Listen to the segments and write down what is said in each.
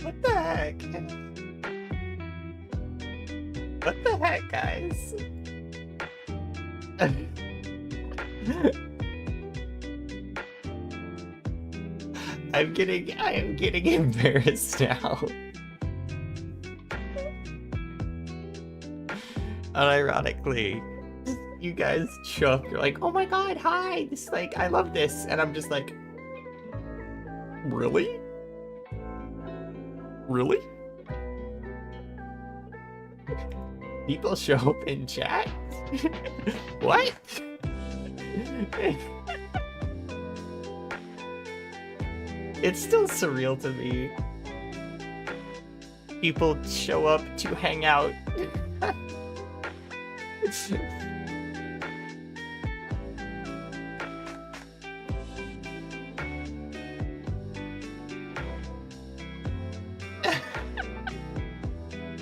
What the heck? What the heck, guys? I am getting embarrassed now. Unironically, you guys show up, you're like, oh my god, hi! This, like, I love this. And I'm just like, really? Really? People show up in chat? What? It's still surreal to me. People show up to hang out.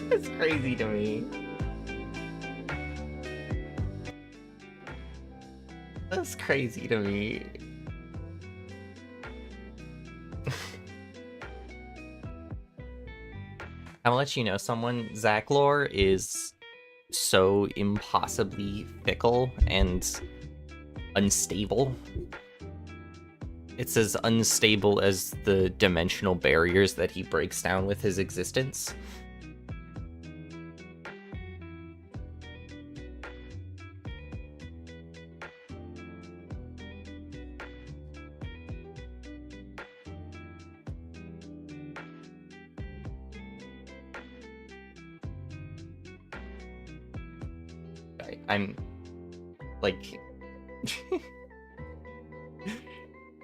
It's crazy to me. That's crazy to me. I'm gonna let you know someone, Zach lore is so impossibly fickle and unstable. It's as unstable as the dimensional barriers that he breaks down with his existence. I'm like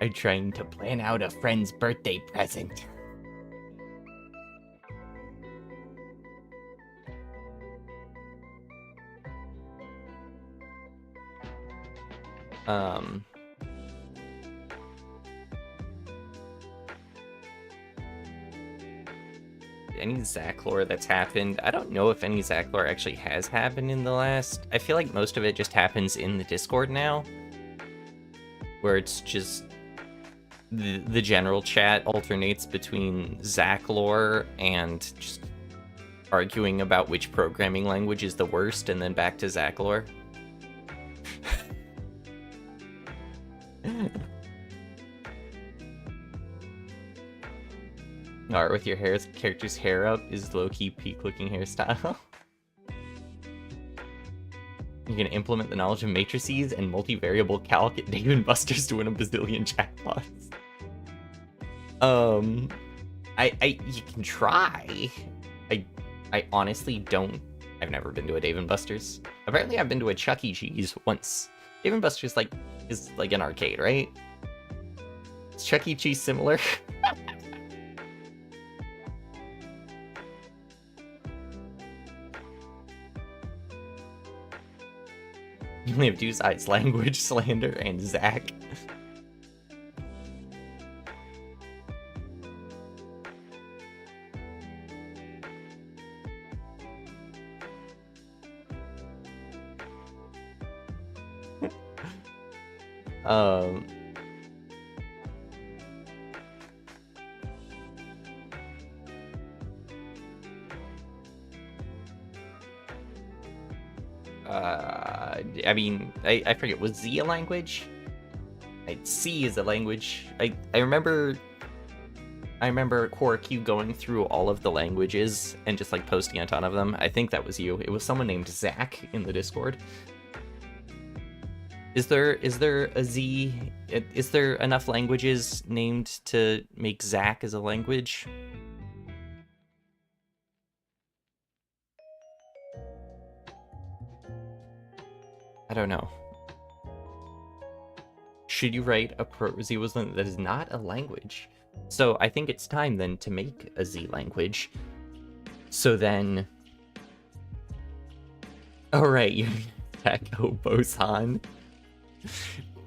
I'm trying to plan out a friend's birthday present. Any Zach lore that's happened, I don't know if any Zach lore actually has happened in the last. I feel like most of it just happens in the Discord now, where it's just the general chat alternates between Zach lore and just arguing about which programming language is the worst, and then back to Zach lore. Art with your character's hair up is low-key peak-looking hairstyle. You're gonna implement the knowledge of matrices and multivariable calc at Dave & Buster's to win a bazillion jackpots. You can try. I honestly don't. I've never been to a Dave & Buster's. Apparently, I've been to a Chuck E. Cheese once. Dave & Buster's is like an arcade, right? Is Chuck E. Cheese similar? You only have two sides: language, slander, and Zach. I mean, I forget, was Z a language? C is a language. I remember Core Q going through all of the languages and just like posting a ton of them. I think that was you. It was someone named Zach in the Discord. Is there a Z? Is there enough languages named to make Zach as a language? I don't know. Should you write a Z was that is not a language? So I think it's time then to make a Z language. So then, oh right, you echo Poisson.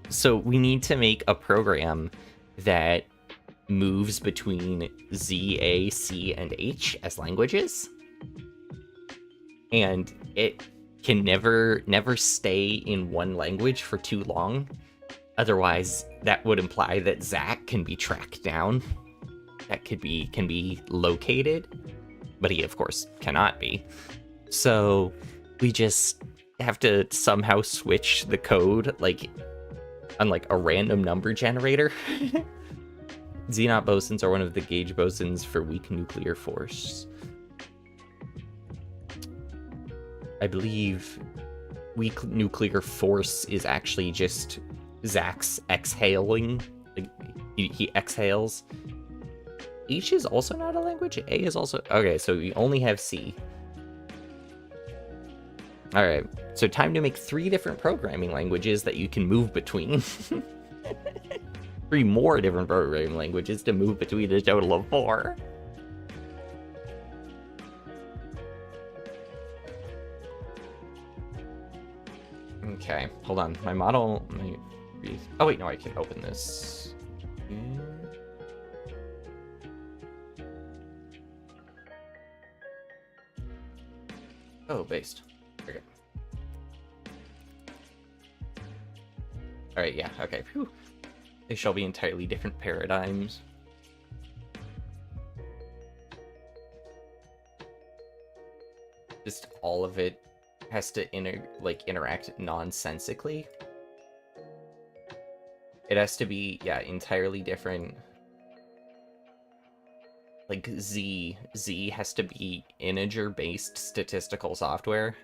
So we need to make a program that moves between Z, A, C, and H as languages, and it can never stay in one language for too long. Otherwise, that would imply that Zach can be tracked down. That can be located, but he of course cannot be. So we just have to somehow switch the code, like on like a random number generator. Xenot bosons are one of the gauge bosons for weak nuclear force. I believe weak nuclear force is actually just Zach's exhaling. Like, he exhales. H is also not a language. A is also... Okay, so we only have C. Alright, so time to make 3 different programming languages that you can move between. 3 more different programming languages to move between a total of 4. Okay, hold on. My model... Oh wait, no, I can open this. Oh, based. Okay. Alright, yeah, okay. Whew. They shall be entirely different paradigms. Just all of it has to interact nonsensically. It has to be, yeah, entirely different. Like Z has to be integer-based statistical software,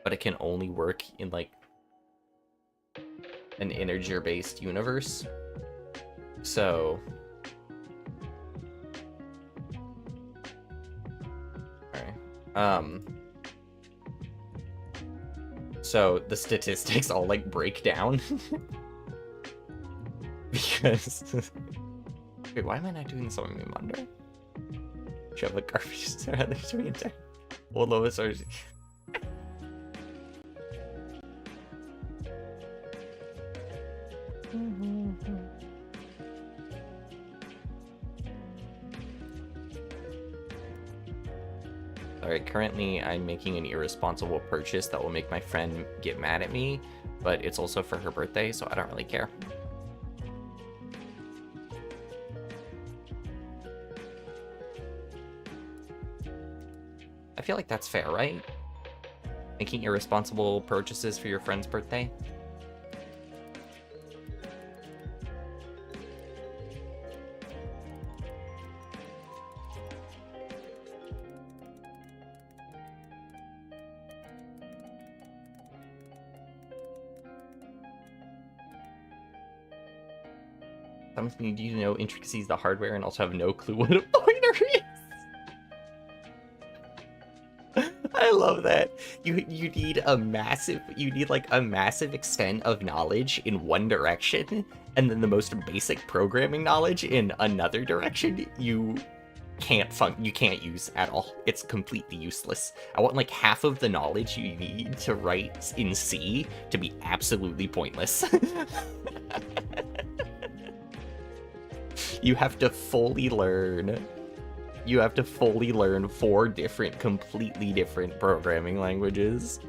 but it can only work in like an integer-based universe. So alright. So the statistics all like break down. Because wait, why am I not doing this on Monday? Shove a garbage around there to me entire. Well, Lois or Alright, currently I'm making an irresponsible purchase that will make my friend get mad at me, but it's also for her birthday, so I don't really care. I feel like that's fair, right? Making irresponsible purchases for your friend's birthday? Sometimes you need to know intricacies of the hardware and also have no clue what a pointer is. I love that. You need like a massive extent of knowledge in one direction, and then the most basic programming knowledge in another direction you can't use at all. It's completely useless. I want like half of the knowledge you need to write in C to be absolutely pointless. You have to fully learn 4 different, completely different programming languages.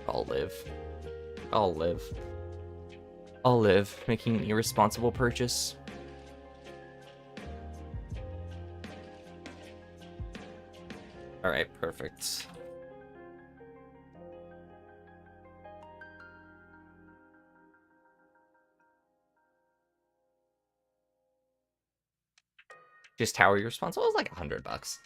I'll live. I'll live. I'll live, making an irresponsible purchase. Alright, perfect. Just how are you responsible? It was like $100.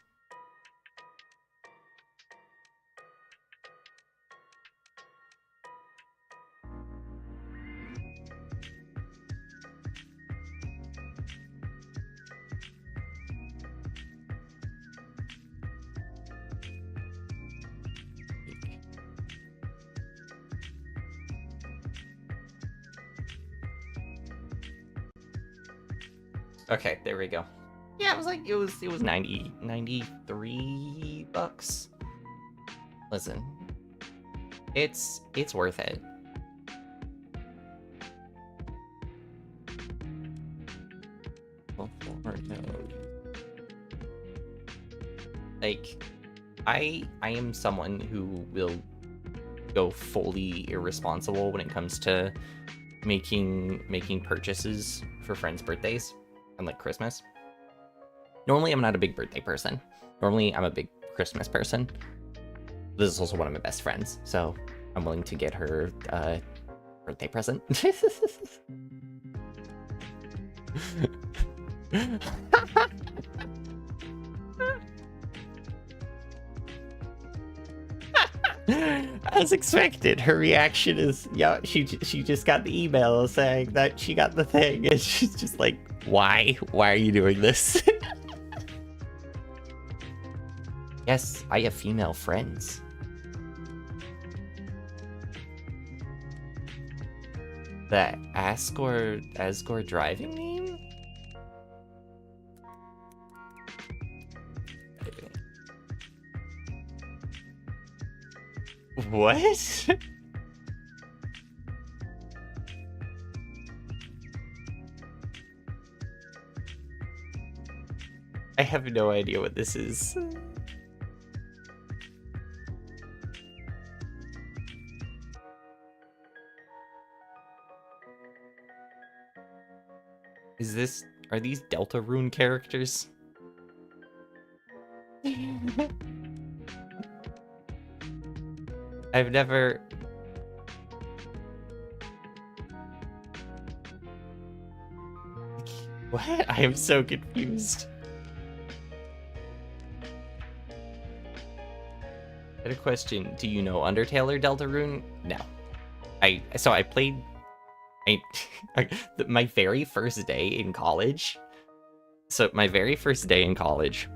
Okay, there we go. Yeah, it was like it was 93 bucks. Listen. It's worth it. Like I am someone who will go fully irresponsible when it comes to making purchases for friends' birthdays and like Christmas. Normally I'm not a big birthday person. Normally I'm a big Christmas person. This is also one of my best friends, so I'm willing to get her a birthday present. As expected, her reaction is, yeah, she just got the email saying that she got the thing, and she's just like, why? Why are you doing this? Yes, I have female friends. The Asgore driving name? What? I have no idea what this is. Are these Deltarune characters? I've never... What? I am so confused. I had a question. Do you know Undertale or Deltarune? No. I played... my very first day in college. So my very first day in college,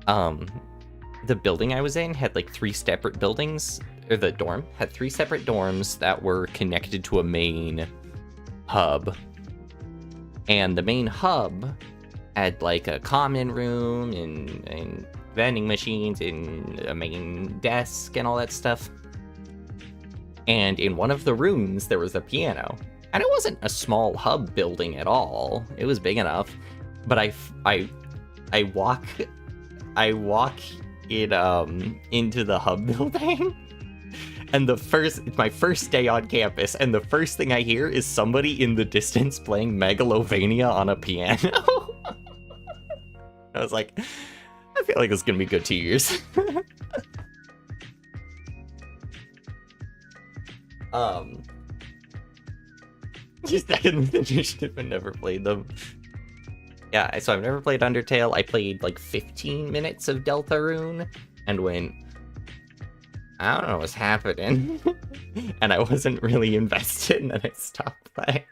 the building I was in had like 3 separate buildings, or the dorm had 3 separate dorms that were connected to a main hub. And the main hub had like a common room and vending machines and a main desk and all that stuff. And in one of the rooms there was a piano. And it wasn't a small hub building at all. It was big enough. But I walk it into the hub building. And it's my first day on campus, and the first thing I hear is somebody in the distance playing Megalovania on a piano. I was like, I feel like it's gonna be a good 2 years. Just I didn't finish it and never played them. Yeah, so I've never played Undertale. I played like 15 minutes of Deltarune and went, I don't know what's happening. And I wasn't really invested, and then I stopped playing.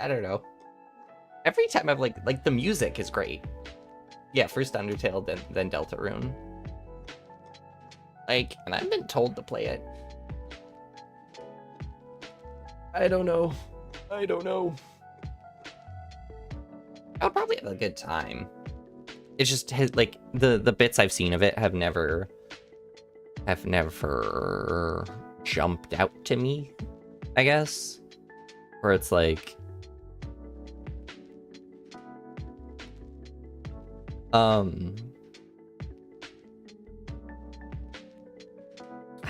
I don't know. Every time I've like the music is great. Yeah, first Undertale, then Deltarune. Like, and I've been told to play it. I don't know. I don't know. I'll probably have a good time. It's just like the bits I've seen of it have never jumped out to me. I guess, where it's like, I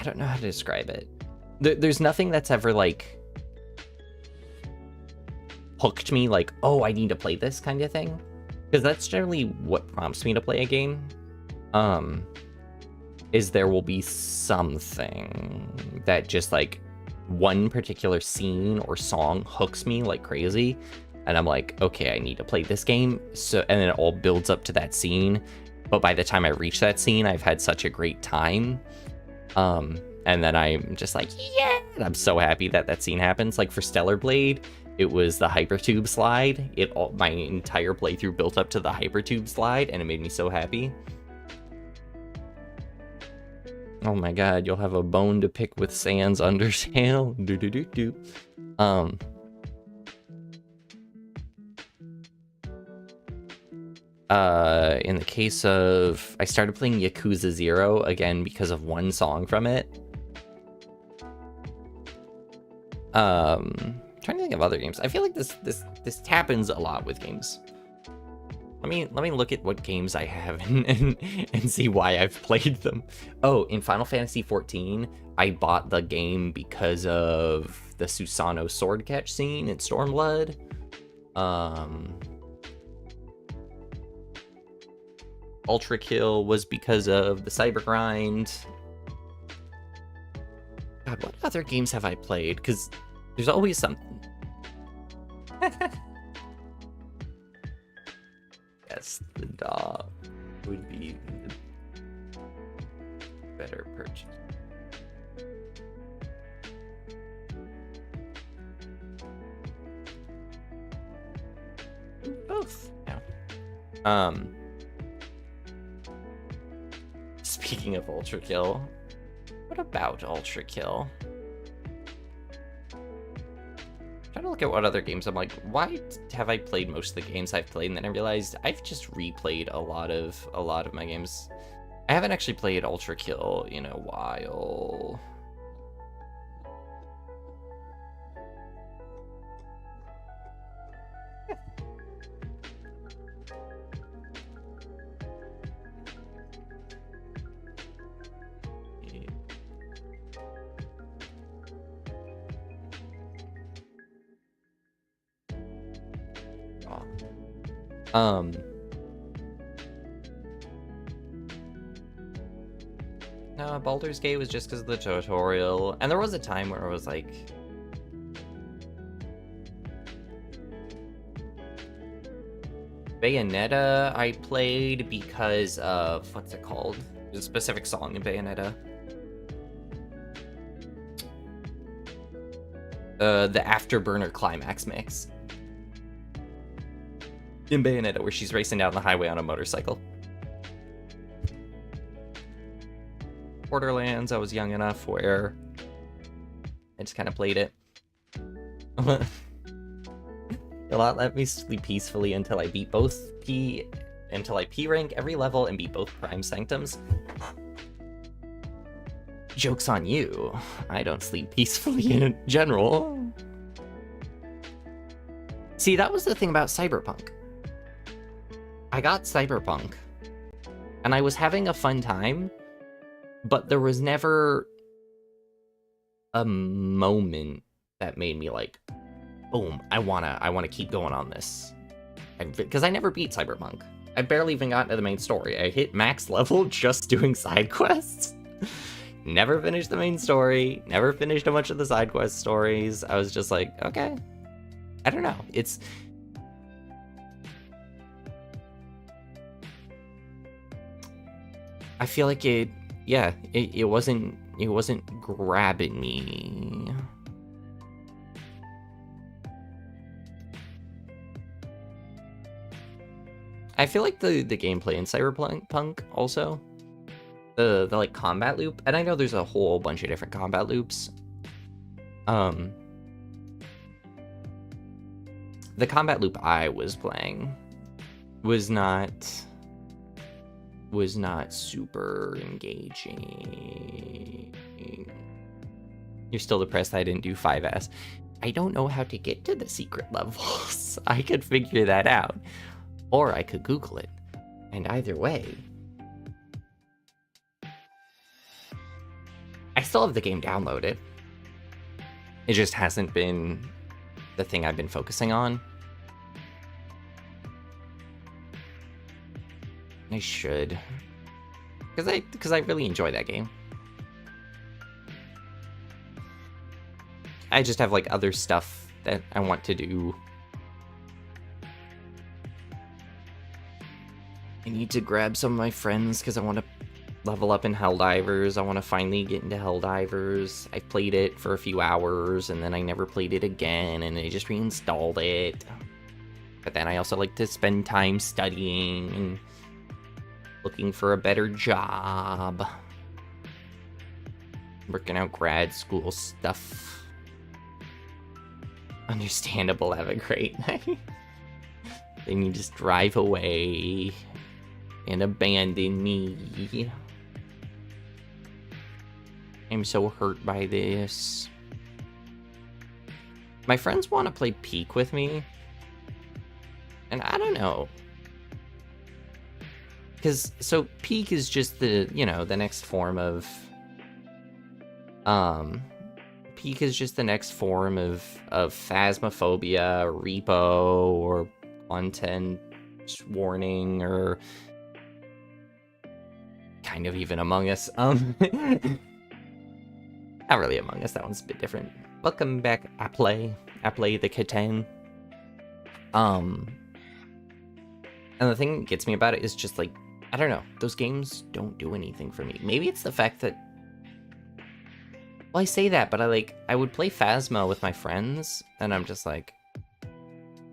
don't know how to describe it. There's nothing that's ever like hooked me, like, oh, I need to play this kind of thing, because that's generally what prompts me to play a game. Is there will be something that just like one particular scene or song hooks me like crazy, and I'm like, okay, I need to play this game. So, and then it all builds up to that scene, but by the time I reach that scene, I've had such a great time. And then I'm just like, yeah, and I'm so happy that that scene happens. Like for Stellar Blade, it was the hypertube slide. My entire playthrough built up to the hypertube slide, and it made me so happy. Oh my god, you'll have a bone to pick with Sans Undertale. Do do do do. In the case of, I started playing Yakuza 0 again because of one song from it. Trying to think of other games. I feel like this happens a lot with games. Let me look at what games I have and see why I've played them. Oh, in Final Fantasy XIV, I bought the game because of the Susanoo sword catch scene in Stormblood. Ultra Kill was because of the cyber grind. God, what other games have I played? Because there's always something. Yes, the dog would be the better purchase. Both. Yeah. Speaking of Ultra Kill, what about Ultra Kill? Trying to look at what other games. I'm like, why have I played most of the games I've played? And then I realized I've just replayed a lot of my games. I haven't actually played Ultra Kill in a while. No, Baldur's Gate was just because of the tutorial, and there was a time where I was like, Bayonetta I played because of, what's it called? There's a specific song in Bayonetta. The Afterburner climax mix in Bayonetta, where she's racing down the highway on a motorcycle. Borderlands, I was young enough where I just kind of played it. A lot let me sleep peacefully until I beat until I P rank every level and beat both Prime Sanctums. Joke's on you. I don't sleep peacefully in general. See, that was the thing about Cyberpunk. I got Cyberpunk, and I was having a fun time, but there was never a moment that made me like, boom, I wanna keep going on this. Because I never beat Cyberpunk. I barely even got into the main story. I hit max level just doing side quests. Never finished the main story, never finished a bunch of the side quest stories. I was just like, okay. I don't know. I feel like it wasn't grabbing me. I feel like the gameplay in Cyberpunk also, the like combat loop, and I know there's a whole bunch of different combat loops. The combat loop I was playing was not super engaging. You're still depressed I didn't do 5S. I don't know how to get to the secret levels. I could figure that out. Or I could Google it. And either way, I still have the game downloaded. It just hasn't been the thing I've been focusing on. I should. Because I really enjoy that game. I just have like other stuff that I want to do. I need to grab some of my friends because I want to level up in Helldivers. I want to finally get into Helldivers. I played it for a few hours and then I never played it again and I just reinstalled it. But then I also like to spend time studying and looking for a better job. Working out grad school stuff. Understandable, have a great night. Then you just drive away and abandon me. I'm so hurt by this. My friends want to play Peak with me. And I don't know. Because, so Peak is just the, you know, the next form of... Peak is just the next form of Phasmophobia, or Repo, or Content Warning, or... kind of even Among Us. Not really Among Us, that one's a bit different. Welcome back, Apple the Kitten. And the thing that gets me about it is just like, I don't know, those games don't do anything for me. Maybe it's the fact that, well, I say that, but I would play Phasmo with my friends, and I'm just like,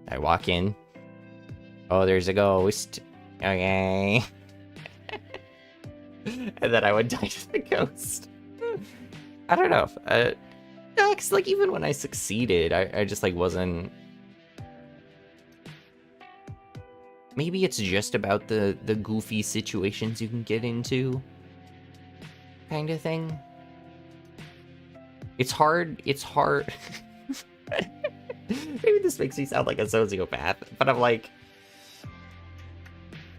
I walk in, oh, there's a ghost, okay. And then I would die to the ghost. I don't know. No, because like even when I succeeded, I just like wasn't. Maybe it's just about the goofy situations you can get into, kind of thing. It's hard. Maybe this makes me sound like a sociopath, but I'm like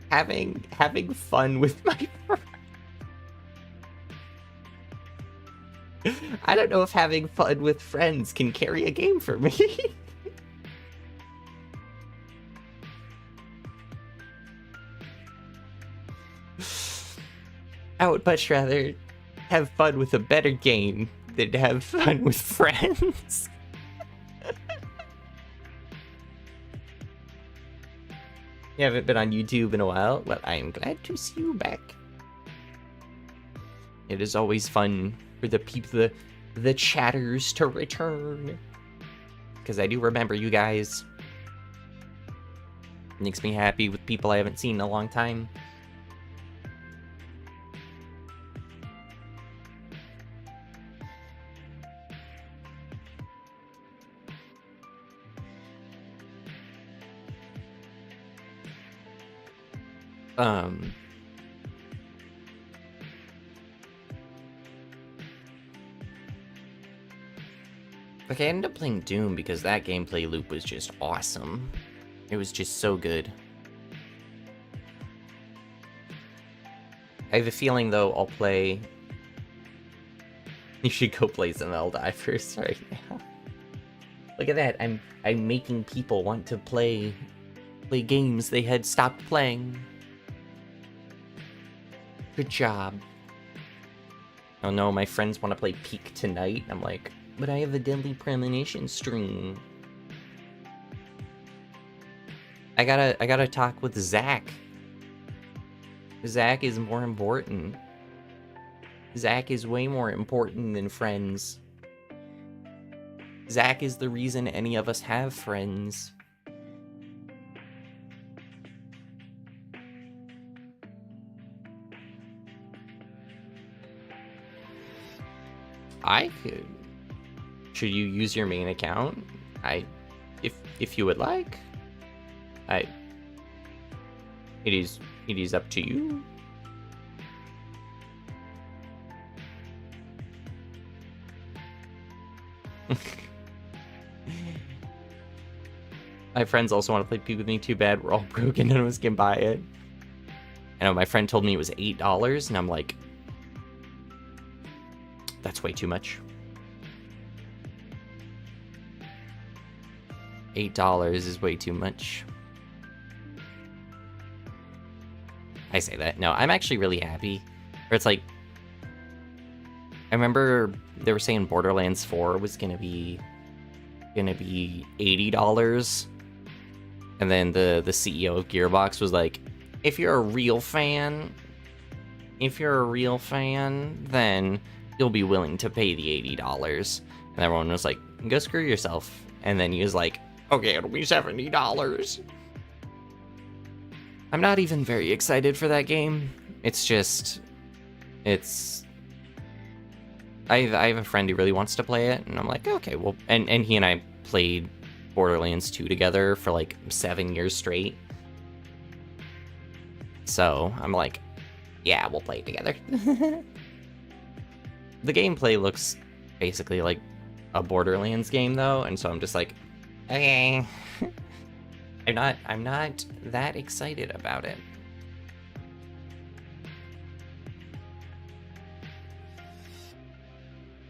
having fun with my friends. I don't know if having fun with friends can carry a game for me. I would much rather have fun with a better game than have fun with friends. You haven't been on YouTube in a while? Well, I am glad to see you back. It is always fun for the people, the chatters to return. Because I do remember you guys. It makes me happy with people I haven't seen in a long time. Like, I ended up playing Doom because that gameplay loop was just awesome. It was just so good. I have a feeling, though, I'll play... You should go play some Helldivers right now. Look at that, I'm making people want to play games they had stopped playing. Good job. Oh no, my friends want to play Peak tonight. I'm like, but I have a Deadly Premonition stream. I gotta talk with Zach. Zach is more important. Zach is way more important than friends. Zach is the reason any of us have friends. I could. Should you use your main account? If you would like. It is up to you. My friends also want to play Peek with me. Too bad we're all broken. None of us can buy it. I know my friend told me it was $8, and I'm like, that's way too much. $8 is way too much. I say that. No, I'm actually really happy. Or it's like, I remember they were saying Borderlands 4 was gonna be $80, and then the CEO of Gearbox was like, if you're a real fan, then you'll be willing to pay the $80. And everyone was like, go screw yourself. And then he was like, okay, it'll be $70. I'm not even very excited for that game. It's just, I have a friend who really wants to play it, and I'm like, okay, well, and he and I played Borderlands 2 together for like 7 years straight. So I'm like, yeah, we'll play it together. The gameplay looks basically like a Borderlands game though, and so I'm just like, okay. I'm not that excited about it.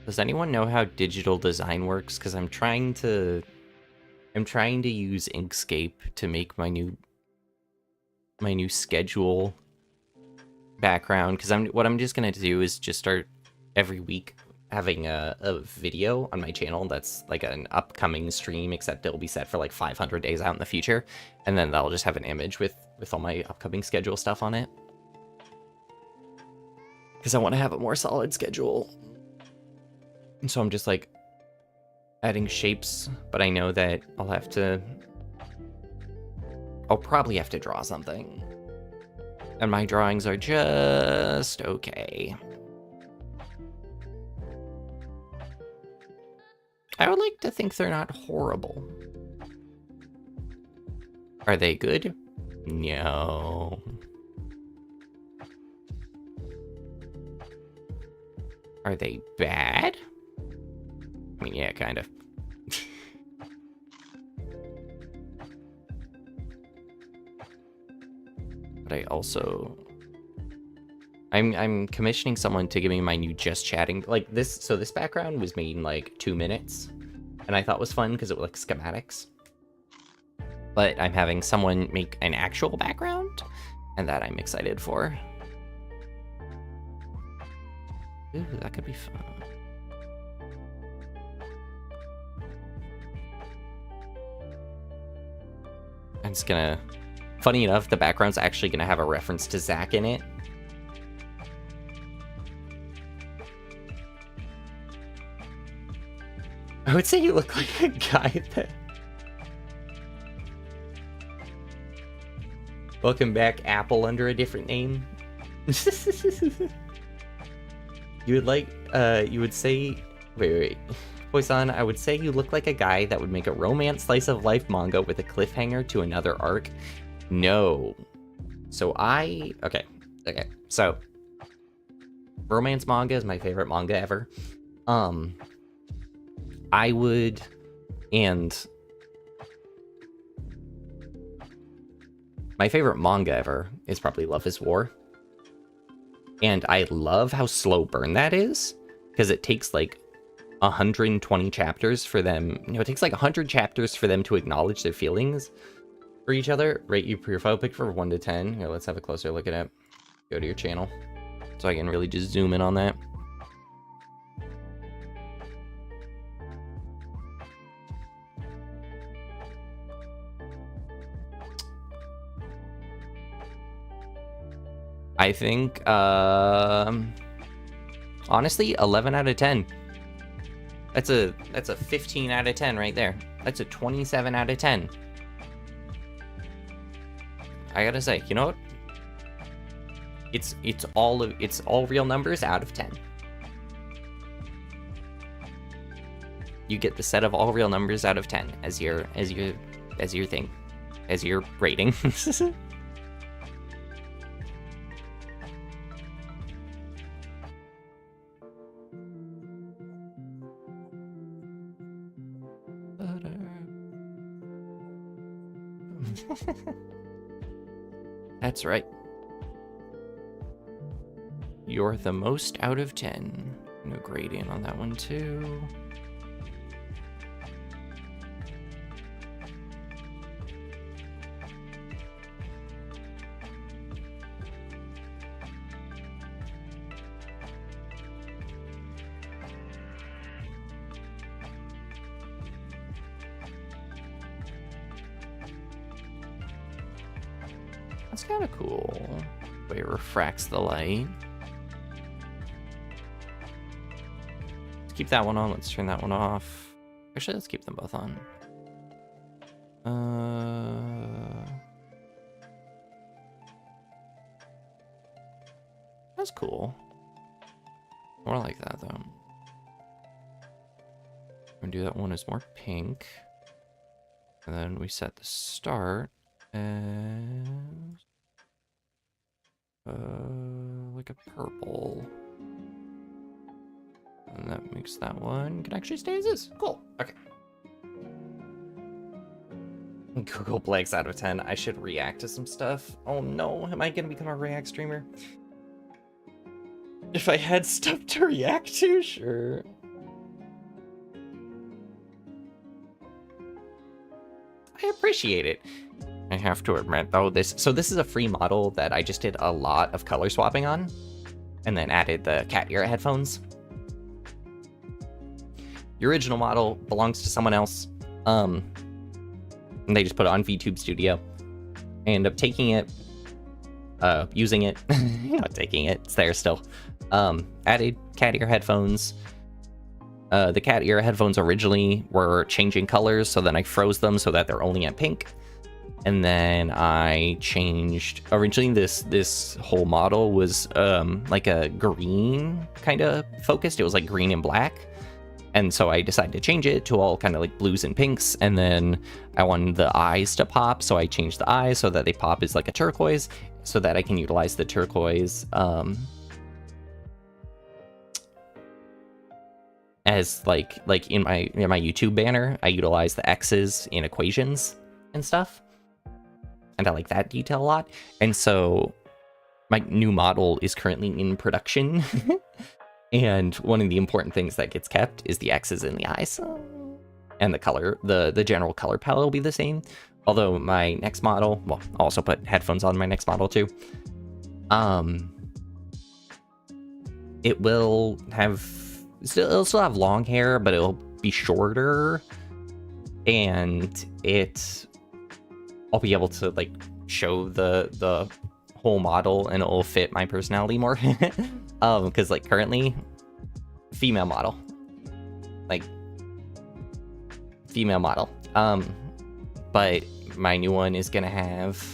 Does anyone know how digital design works? Because I'm trying to use Inkscape to make my new schedule background. Because what I'm just gonna do is just start every week having a video on my channel that's like an upcoming stream, except it'll be set for like 500 days out in the future, and then that'll just have an image with all my upcoming schedule stuff on it. Because I want to have a more solid schedule. And so I'm just like adding shapes, but I know that I'll probably have to draw something. And my drawings are just okay. I would like to think they're not horrible. Are they good? No. Are they bad? I mean, yeah, kind of. But I also... I'm commissioning someone to give me my new just chatting, like this. So this background was made in like 2 minutes, and I thought was fun because it was like schematics. But I'm having someone make an actual background, and that I'm excited for. Ooh, that could be fun. I'm just gonna... Funny enough, the background's actually gonna have a reference to Zach in it. I would say you look like a guy that... Welcome back, Apple under a different name. You would say... Wait. Poisson, I would say you look like a guy that would make a romance slice of life manga with a cliffhanger to another arc. No. So okay. So, romance manga is my favorite manga ever. I would, and my favorite manga ever is probably Love is War. And I love how slow burn that is, because it takes like 120 chapters for them. It takes like 100 chapters for them to acknowledge their feelings for each other. Rate your profile pic for 1 to 10. Here, let's have a closer look at it. Go to your channel so I can really just zoom in on that. I think, honestly, 11 out of 10. That's a 15 out of 10 right there. That's a 27 out of 10. I gotta say, you know what? It's all real numbers out of 10. You get the set of all real numbers out of 10 as your thing, as your rating. That's right. You're the most out of 10. No gradient on that one too. That's kind of cool. The way it refracts the light. Let's keep that one on. Let's turn that one off. Actually, let's keep them both on. That's cool. More like that, though. We're gonna do that one as more pink. And then we set the start as like a purple. And that makes that one can actually stay as is. Cool. Okay. Google blanks out of 10. I should react to some stuff. Oh no, am I gonna become a React streamer? If I had stuff to react to, sure. I appreciate it. I have to admit though, this is a free model that I just did a lot of color swapping on, and then added the cat ear headphones. The original model belongs to someone else. And they just put it on VTube Studio. I end up taking it, using it, not taking it, it's there still. Added cat ear headphones. The cat ear headphones originally were changing colors, so then I froze them so that they're only at pink. And then I changed, originally this whole model was like a green kind of focused. It was like green and black. And so I decided to change it to all kind of like blues and pinks. And then I wanted the eyes to pop, so I changed the eyes so that they pop as like a turquoise, so that I can utilize the turquoise as like in my YouTube banner. I utilize the X's in equations and stuff. And I like that detail a lot. And so my new model is currently in production. And one of the important things that gets kept is the X's in the eyes. And the color, the general color palette will be the same. Although my next model, well, I'll also put headphones on my next model too. It will have, it'll still have long hair, but it'll be shorter. And I'll be able to like show the whole model, and it'll fit my personality more. Because like currently, female model, like female model. But my new one is gonna have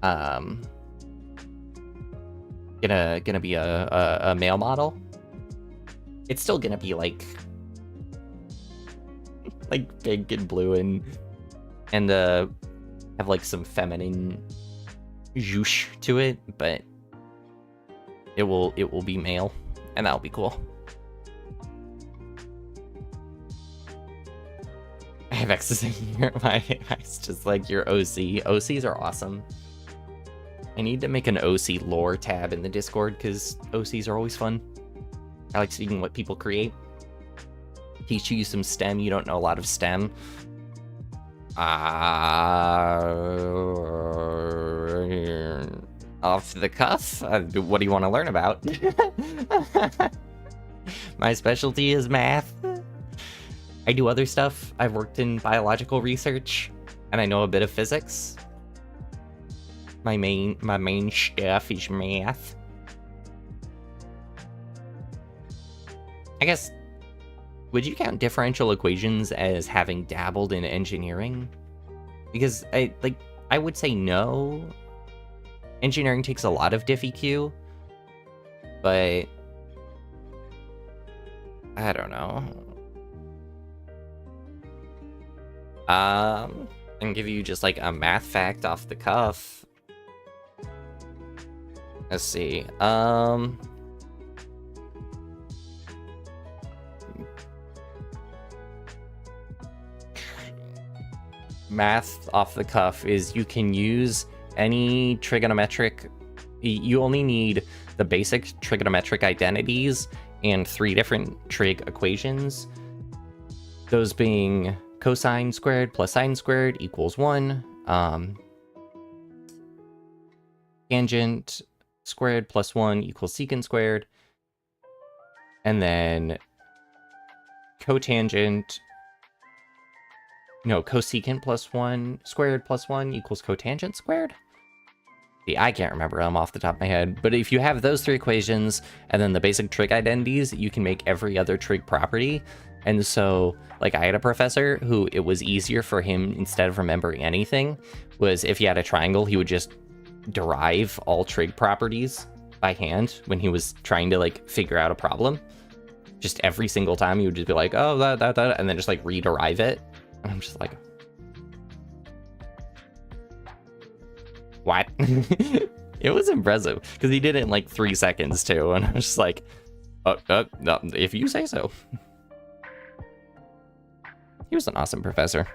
gonna be a male model. It's still gonna be like pink and blue and have like some feminine zhoosh to it, but it will be male, and that'll be cool. I have X's in here. It's just like your OC. OCs are awesome. I need to make an OC lore tab in the Discord because OCs are always fun. I like seeing what people create. Teach you some STEM. You don't know a lot of STEM. Off the cuff? What do you want to learn about? My specialty is math. I do other stuff. I've worked in biological research, and I know a bit of physics. My main stuff is math. I guess, would you count differential equations as having dabbled in engineering? Because I would say no. Engineering takes a lot of diffie-q, but I don't know. I can give you just like a math fact off the cuff. Let's see. math off the cuff is you can use any trigonometric. You only need the basic trigonometric identities and 3 different trig equations. Those being cosine squared plus sine squared equals 1. Tangent squared plus 1 equals secant squared. And then cosecant plus 1 squared plus 1 equals cotangent squared? See, I can't remember them off the top of my head. But if you have those 3 equations and then the basic trig identities, you can make every other trig property. And so, like, I had a professor who it was easier for him, instead of remembering anything, was if he had a triangle, he would just derive all trig properties by hand when he was trying to, like, figure out a problem. Just every single time he would just be like, oh, that, and then just, like, rederive it. And I'm just like, what? It was impressive, because he did it in, like, 3 seconds, too. And I was just like, no, if you say so. He was an awesome professor.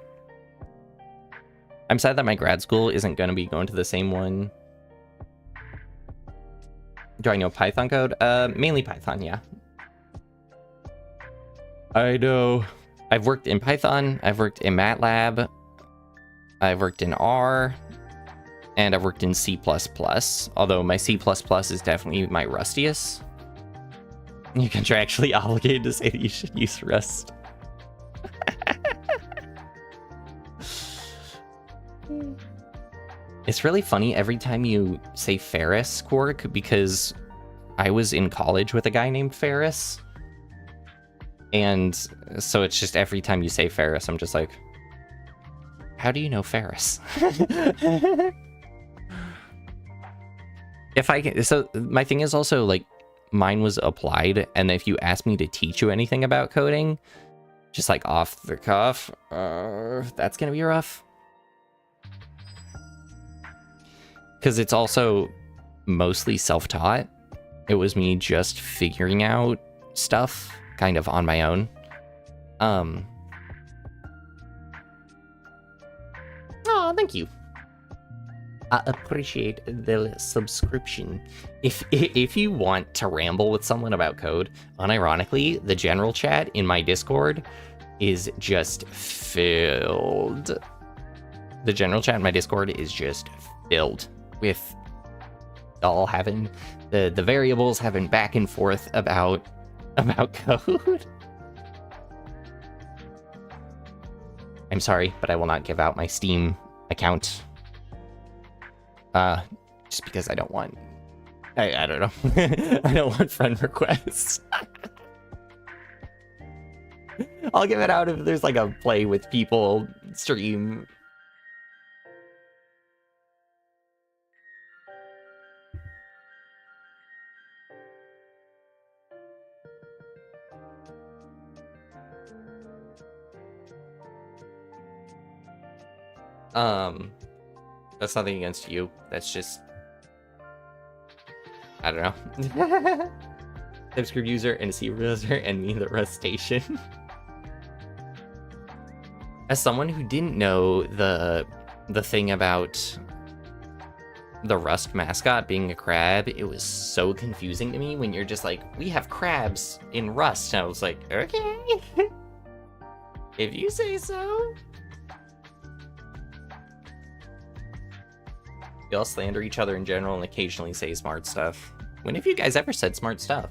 I'm sad that my grad school isn't going to be going to the same one. Do I know Python code? Mainly Python, yeah. I know. I've worked in Python, I've worked in MATLAB, I've worked in R, and I've worked in C++, although my C++ is definitely my rustiest. You're contractually obligated to say that you should use Rust. It's really funny every time you say Ferris, Quark, because I was in college with a guy named Ferris. And so it's just every time you say Ferris, I'm just like, how do you know Ferris? If I can, so my thing is also, like, mine was applied, and if you ask me to teach you anything about coding, just like off the cuff, that's gonna be rough. Because it's also mostly self-taught. It was me just figuring out stuff kind of on my own. Oh, thank you. I appreciate the subscription. If you want to ramble with someone about code, unironically, the general chat in my Discord is just filled. The general chat in my Discord is just filled with all having the variables having back and forth about code. I'm sorry, but I will not give out my Steam account. Just because I don't want... I don't know. I don't want friend requests. I'll give it out if there's like a play with people stream. That's nothing against you. That's just... I don't know. TypeScript user and a C user and me the Rust station. As someone who didn't know the thing about the Rust mascot being a crab, it was so confusing to me when you're just like, we have crabs in Rust. And I was like, okay. If you say so. We all slander each other in general and occasionally say smart stuff. When have you guys ever said smart stuff?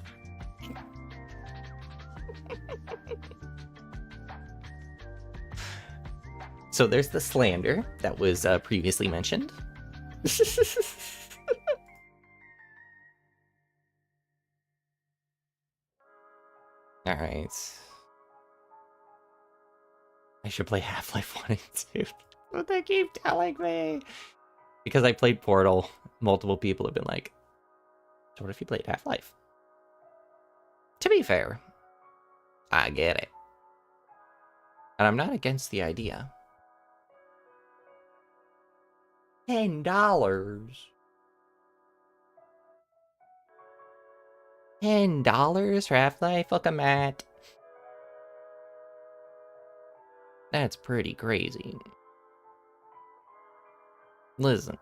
So there's the slander that was previously mentioned. Alright. I should play Half-Life 1 and 2. What they keep telling me. Because I played Portal, multiple people have been like, so what if you played Half-Life? To be fair, I get it. And I'm not against the idea. $10. $10 for Half-Life? Fuck a mat. That's pretty crazy. Listen.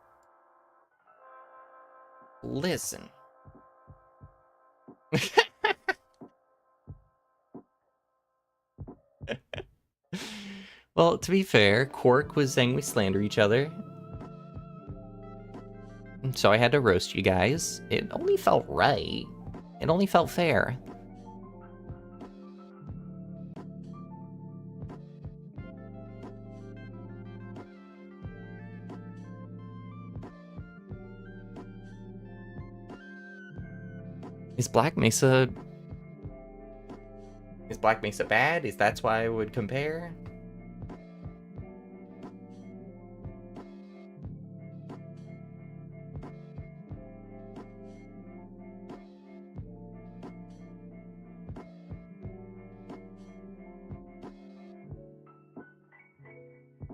Listen. Well, to be fair, Quark was saying we slander each other. So I had to roast you guys. It only felt right. It only felt fair. Is Black Mesa bad? Is that why I would compare?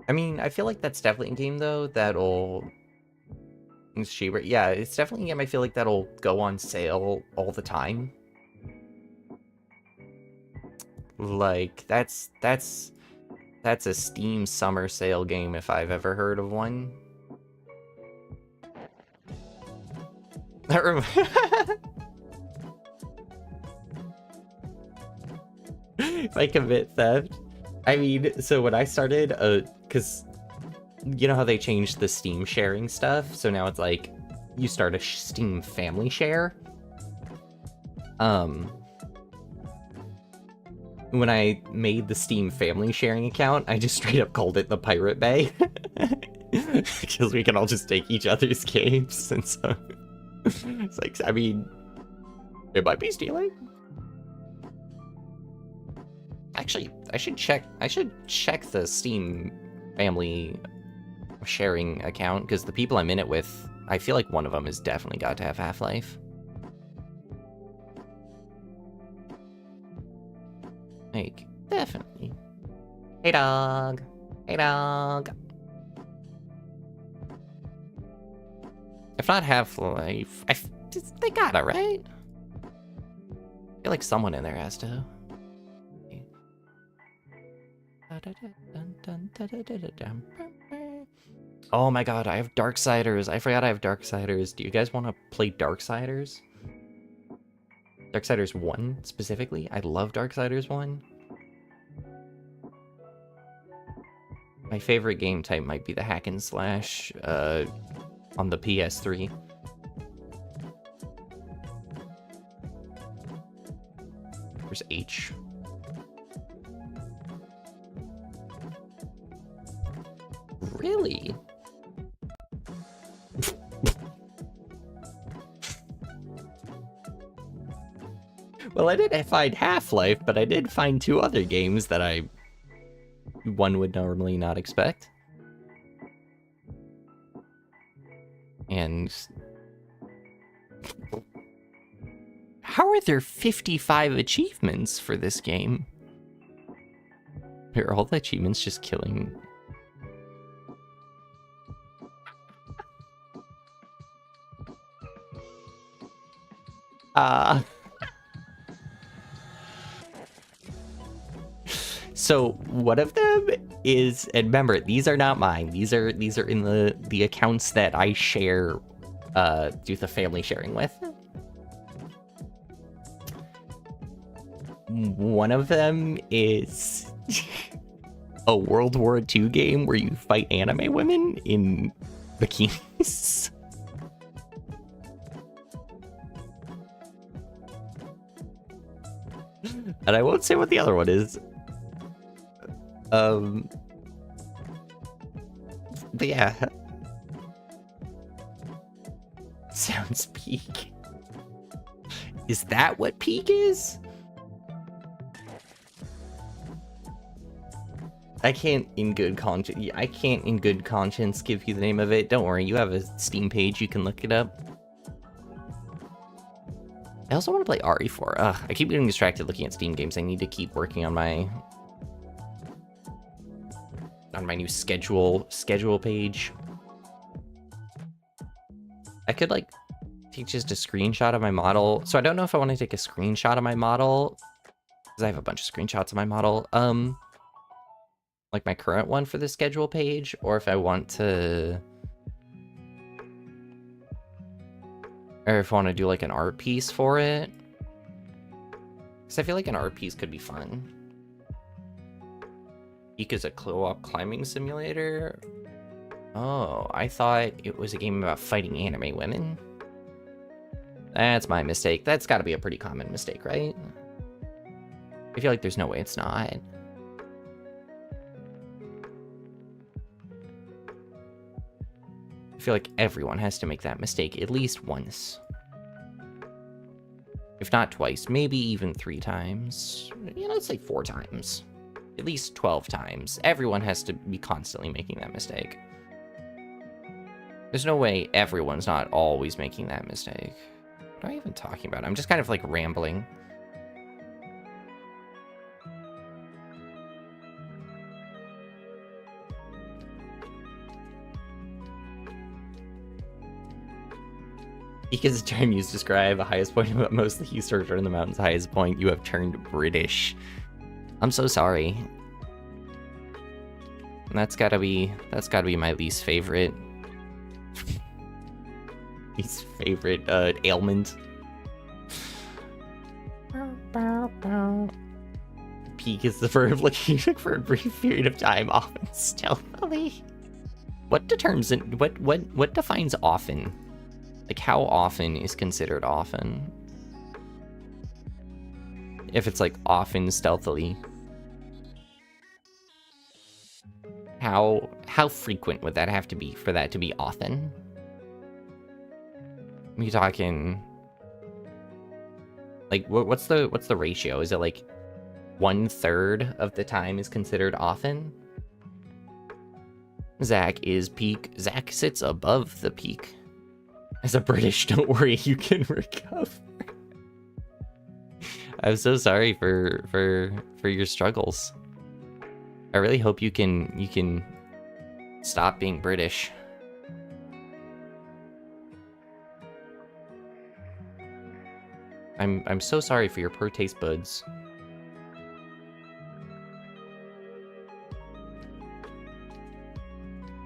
I mean, I feel like that's definitely a game though that'll yeah, it's definitely a game I feel like that'll go on sale all the time. Like that's a Steam summer sale game if I've ever heard of one. If I commit theft. I mean, so when I started, because you know how they changed the Steam sharing stuff? So now it's like, you start a Steam family share. When I made the Steam family sharing account, I just straight up called it the Pirate Bay. Because we can all just take each other's games, and so... it's like, I mean, it might be stealing. Actually, I should check the Steam family sharing account, because the people I'm in it with, I feel like one of them has definitely got to have Half-Life. Like, definitely. Hey dog! Hey dog! If not Half-Life, they gotta, right? I feel like someone in there has to. Oh my god, I have Darksiders. I forgot I have Darksiders. Do you guys want to play Darksiders? Darksiders 1, specifically? I love Darksiders 1. My favorite game type might be the hack and slash on the PS3. There's H. Really? Well, I didn't find Half-Life, but I did find 2 other games that one would normally not expect. And... how are there 55 achievements for this game? Are all the achievements just killing... So one of them is, and remember, these are not mine. These are in the accounts that I share, do the family sharing with. One of them is a World War II game where you fight anime women in bikinis. And I won't say what the other one is. But yeah. Sounds peak. Is that what peak is? I can't in good conscience give you the name of it. Don't worry, you have a Steam page, you can look it up. I also want to play RE4. Ugh, I keep getting distracted looking at Steam games. I need to keep working on my new schedule page. I could like take just a screenshot of my model. So I don't know if I want to take a screenshot of my model, because I have a bunch of screenshots of my model. Like my current one for the schedule page, or if I want to Or if I want to do like an art piece for it. Because I feel like an art piece could be fun. Peak is a co-op climbing simulator. Oh, I thought it was a game about fighting anime women. That's my mistake. That's got to be a pretty common mistake, right? I feel like there's no way it's not. I feel like everyone has to make that mistake at least once. If not twice, maybe even 3 times. You know, let's say 4 times. At least 12 times. Everyone has to be constantly making that mistake. There's no way everyone's not always making that mistake. What am I even talking about? I'm just kind of like rambling. Peak is a term used to describe a highest point, but mostly you search in the mountain's highest point. You have turned British. I'm so sorry. And that's gotta be my least favorite. Least favorite ailment. Peak is the verb looking for a brief period of time, often stealthily. What defines often? Like, how often is considered often? If it's, like, often stealthily. How frequent would that have to be for that to be often? Are you talking... Like, what's the ratio? Is it, like, 1/3 of the time is considered often? Zach is peak. Zach sits above the peak. As a British, don't worry, you can recover. I'm so sorry for your struggles. I really hope you can stop being British. I'm so sorry for your poor taste buds.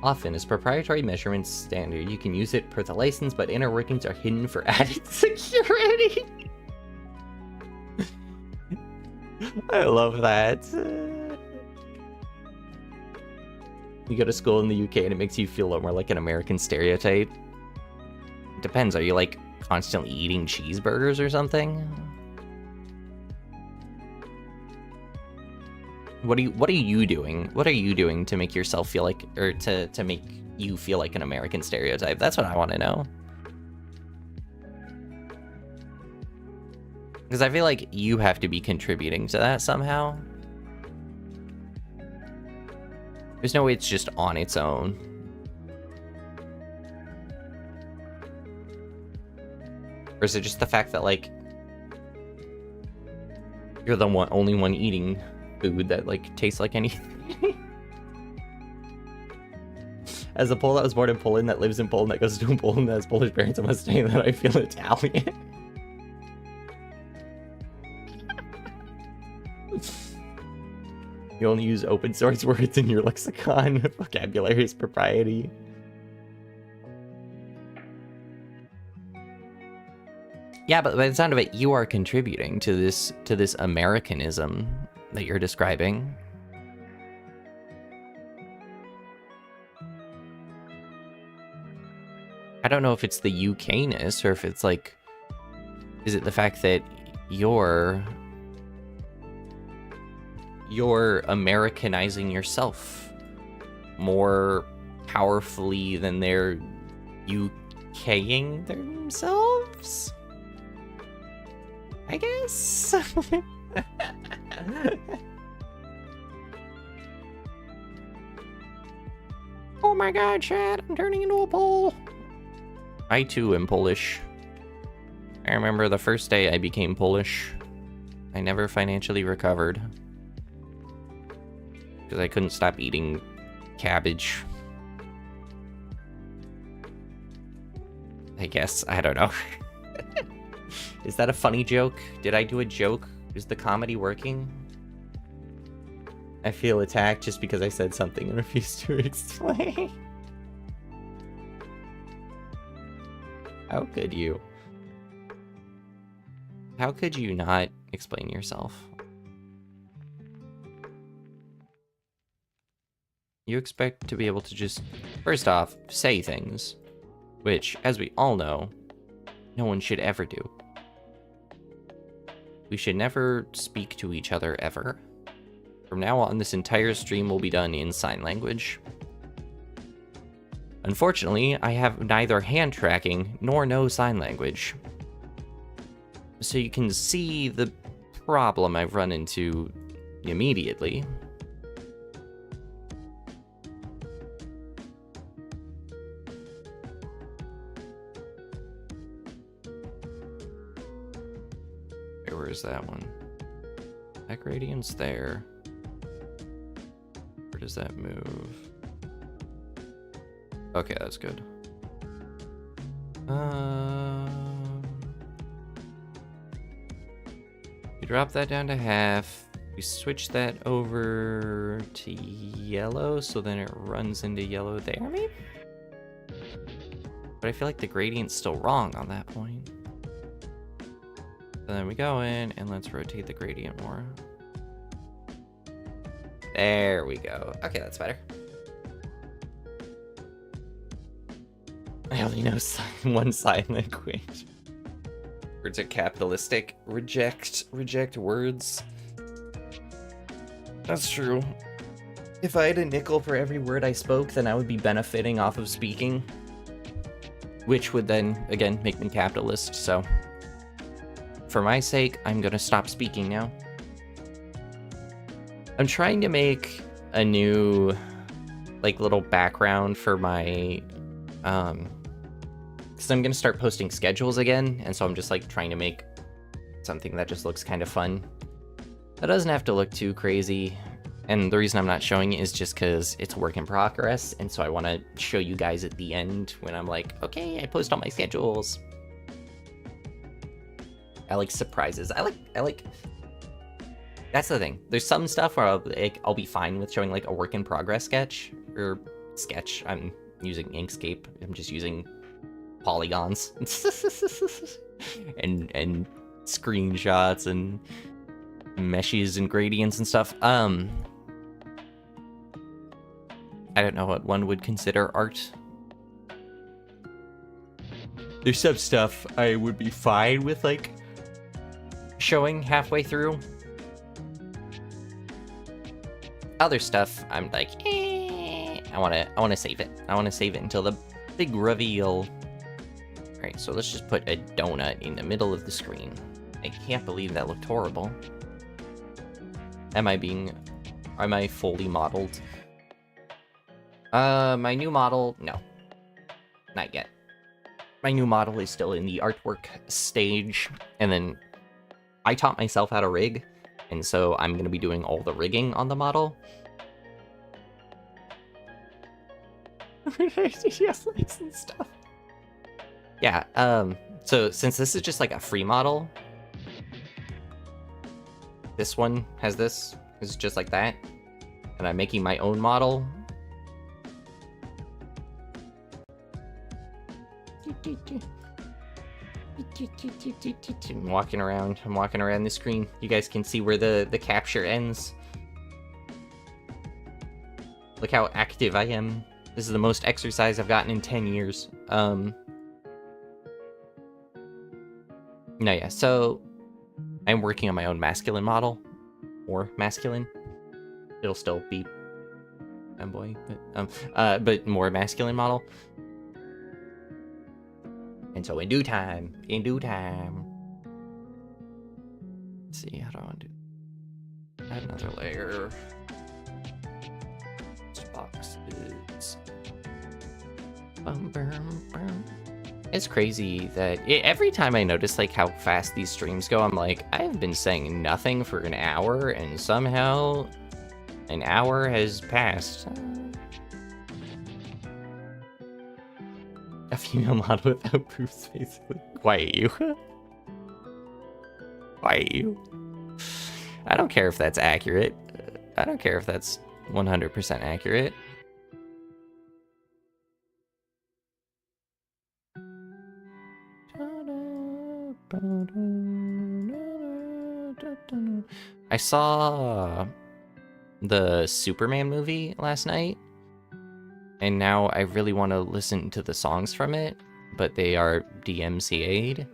Often is proprietary measurement standard. You can use it per the license, but inner workings are hidden for added security. I love that. You go to school in the UK and it makes you feel more like an American stereotype. It depends. Are you like constantly eating cheeseburgers or something? What are you doing? What are you doing to make yourself feel like, or to make you feel like an American stereotype? That's what I want to know. Because I feel like you have to be contributing to that somehow. There's no way it's just on its own. Or is it just the fact that, like, you're the only one eating food that, like, tastes like anything? As a Pole that was born in Poland, that lives in Poland, that goes to Poland, that has Polish parents, I must say that I feel Italian. You only use open source words in your lexicon. Vocabulary is propriety. Yeah, but by the sound of it, you are contributing to this Americanism that you're describing. I don't know if it's the UK-ness or if it's like, is it the fact that you're Americanizing yourself more powerfully than they're UKing themselves? I guess. Oh my god, Chad, I'm turning into a Pole. I too am Polish. I remember the first day I became Polish. I never financially recovered. Because I couldn't stop eating cabbage. I guess, I don't know. Is that a funny joke? Did I do a joke? Is the comedy working? I feel attacked just because I said something and refused to explain. How could you? How could you not explain yourself? You expect to be able to just, first off, say things, which, as we all know, no one should ever do. We should never speak to each other ever. From now on, this entire stream will be done in sign language. Unfortunately, I have neither hand tracking nor no sign language. So you can see the problem I've run into immediately. Where's that one? That gradient's there. Where does that move? Okay, that's good. We drop that down to half. We switch that over to yellow, so then it runs into yellow there, maybe? But I feel like the gradient's still wrong on that point. So then we go in, and let's rotate the gradient more. There we go. Okay, that's better. I only know one sign language. Words are capitalistic. Reject words. That's true. If I had a nickel for every word I spoke, then I would be benefiting off of speaking. Which would then, again, make me capitalist, so... For my sake, I'm gonna stop speaking now. I'm trying to make a new, like, little background for my, because I'm gonna start posting schedules again, and so I'm just, like, trying to make something that just looks kind of fun. That doesn't have to look too crazy, and the reason I'm not showing it is just because it's a work in progress, and so I want to show you guys at the end when I'm like, okay, I post all my schedules. I like surprises. I like. That's the thing. There's some stuff where I'll be fine with showing like a work in progress sketch or sketch. I'm using Inkscape. I'm just using polygons and screenshots and meshes and gradients and stuff. I don't know what one would consider art. There's some stuff I would be fine with like showing halfway through. Other stuff I'm like, I wanna save it. I wanna save it until the big reveal. Alright, so let's just put a donut in the middle of the screen. I can't believe that looked horrible. Am I fully modeled? My new model, no. Not yet. My new model is still in the artwork stage, and then I taught myself how to rig, and so I'm going to be doing all the rigging on the model. and stuff. Yeah, so since this is just like a free model, this one has this, it's just like that, and I'm making my own model. I'm walking around the screen. You guys can see where the capture ends. Look how active I am. This is the most exercise I've gotten in 10 years. No, yeah, so I'm working on my own masculine model. Or masculine. It'll still be femboy, but more masculine model. And so in due time, let's see, how do I want to do? Add another layer. Boxes. It's crazy that every time I notice like how fast these streams go, I'm like, I've been saying nothing for an hour, and somehow an hour has passed. A female model without boobs, basically. Quiet you. Quiet you. I don't care if that's accurate. I don't care if that's 100% accurate. I saw the Superman movie last night, and now I really want to listen to the songs from it, but they are DMCA'd.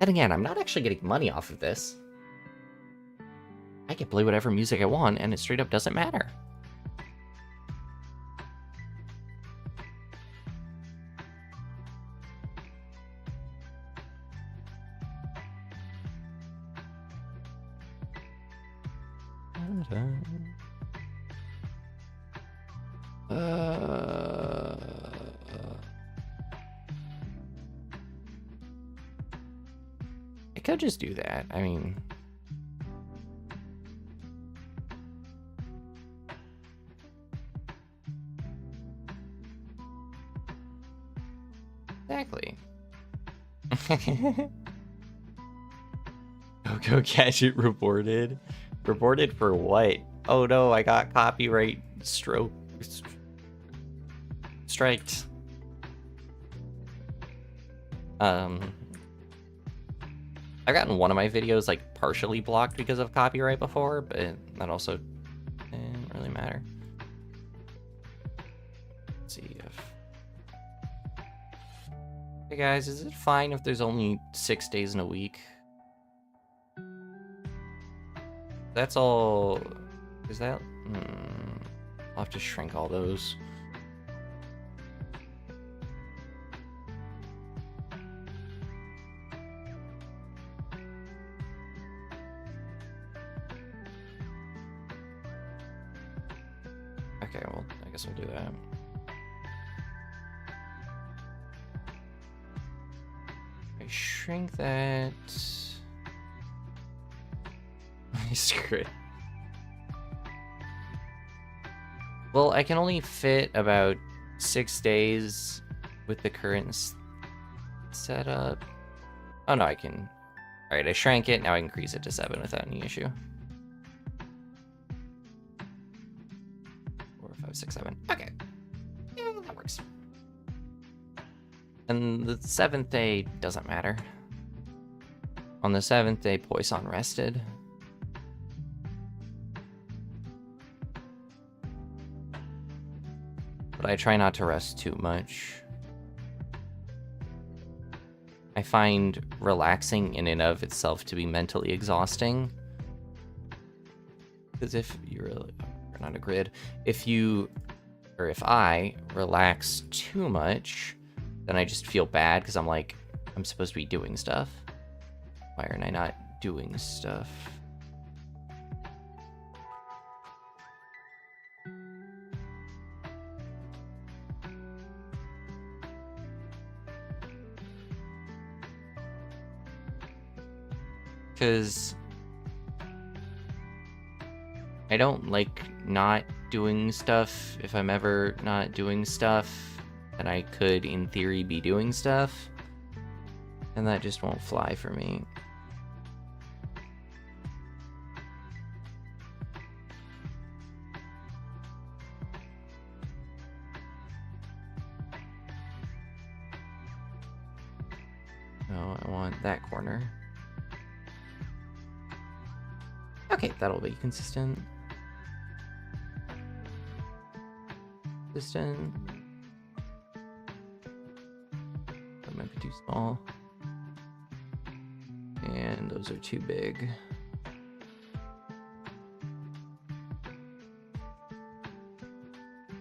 And again, I'm not actually getting money off of this. I can play whatever music I want, and it straight up doesn't matter. I could just do that. I mean... Exactly. Go Gadget reported. Reported for what? Oh no, I got copyright striked. I've gotten one of my videos like partially blocked because of copyright before, but that also didn't really matter. Let's see if... Hey guys, is it fine if there's only 6 days in a week? That's all... Is that... I'll have to shrink all those. Okay, well, I guess we'll do that. I shrink that... Screw it. Well, I can only fit about 6 days with the current setup. Oh no, I can... Alright, I shrank it, now I can increase it to 7 without any issue. 4, 5, 6, 7. Okay. Yeah, that works. And the 7th day doesn't matter. On the 7th day, Poisson rested. But I try not to rest too much. I find relaxing in and of itself to be mentally exhausting. Because if you really... You're not a grid. If you... Or if I relax too much, then I just feel bad because I'm like, I'm supposed to be doing stuff. Why aren't I not doing stuff? Because I don't like not doing stuff if I'm ever not doing stuff, and I could, in theory, be doing stuff, and that just won't fly for me. No, I want that corner. Okay, that'll be consistent. Consistent. That might be too small. And those are too big.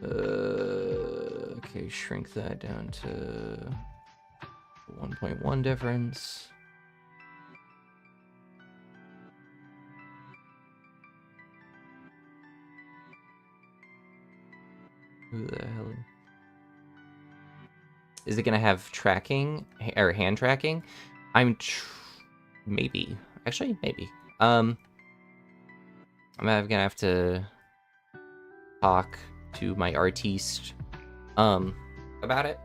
Okay, shrink that down to 1.1 difference. Who the hell? Is it gonna have tracking or hand tracking? Maybe. Actually, maybe. I'm gonna have to talk to my artiste about it.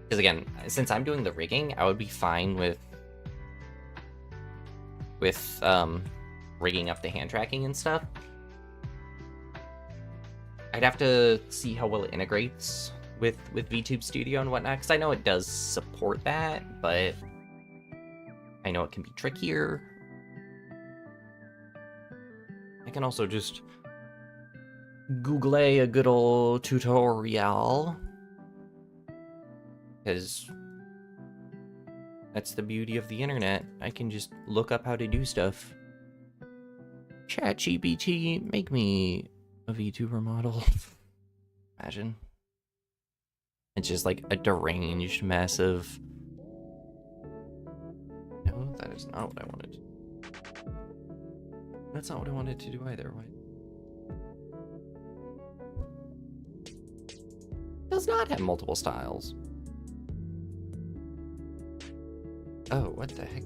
Because again, since I'm doing the rigging, I would be fine with rigging up the hand tracking and stuff. I'd have to see how well it integrates with VTube Studio and whatnot, because I know it does support that, but I know it can be trickier. I can also just Google a good old tutorial. Because that's the beauty of the internet. I can just look up how to do stuff. ChatGPT, make me a VTuber model. Imagine. It's just like a deranged mess of... No, that is not what I wanted. That's not what I wanted to do either. Why? Does not have multiple styles. Oh, what the heck?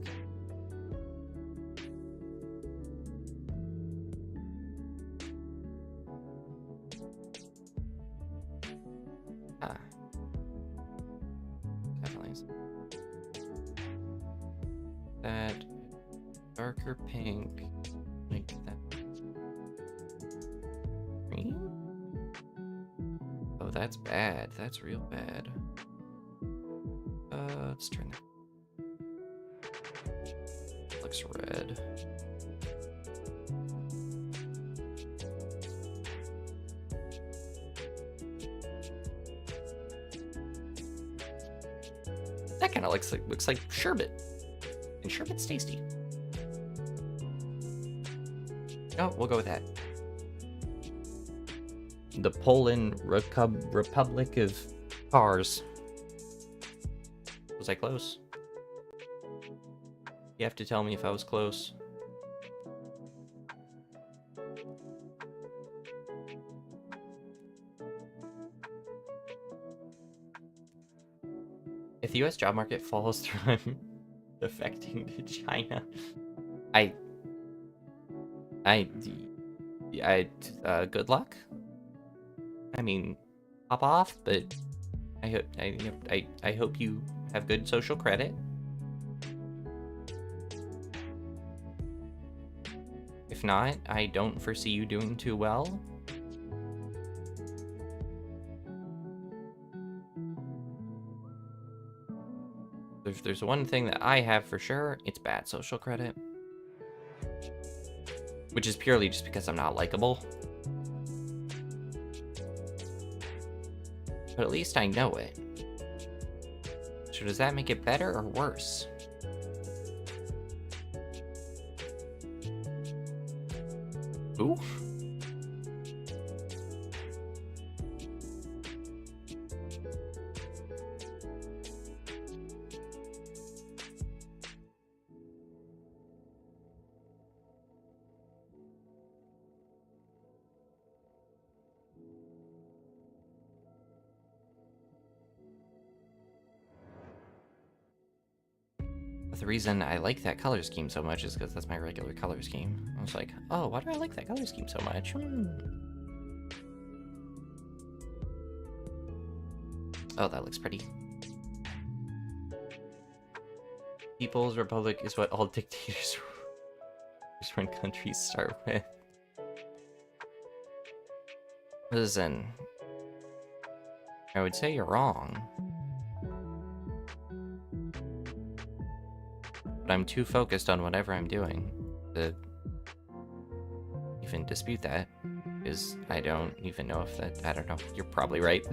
Ah. Definitely. That darker pink, like that. Green? Oh, that's bad. That's real bad. Let's turn that. Looks red. That kind of looks like sherbet, and sherbet's tasty. Oh, we'll go with that. The Poland Republic of Cars. Was I close? You have to tell me if I was close. If the US job market falls through, I'm defecting to China. Good luck. I mean, pop off, but I hope you have good social credit. If not, I don't foresee you doing too well. There's one thing that I have for sure, it's bad social credit. Which is purely just because I'm not likable. But at least I know it. So does that make it better or worse? Ooh. The reason I like that color scheme so much is because that's my regular color scheme. I was like, oh, why do I like that color scheme so much? Oh, that looks pretty. People's Republic is what all dictators run countries start with. Listen, I would say you're wrong. But I'm too focused on whatever I'm doing to even dispute that, because I don't even know if that... I don't know. You're probably right.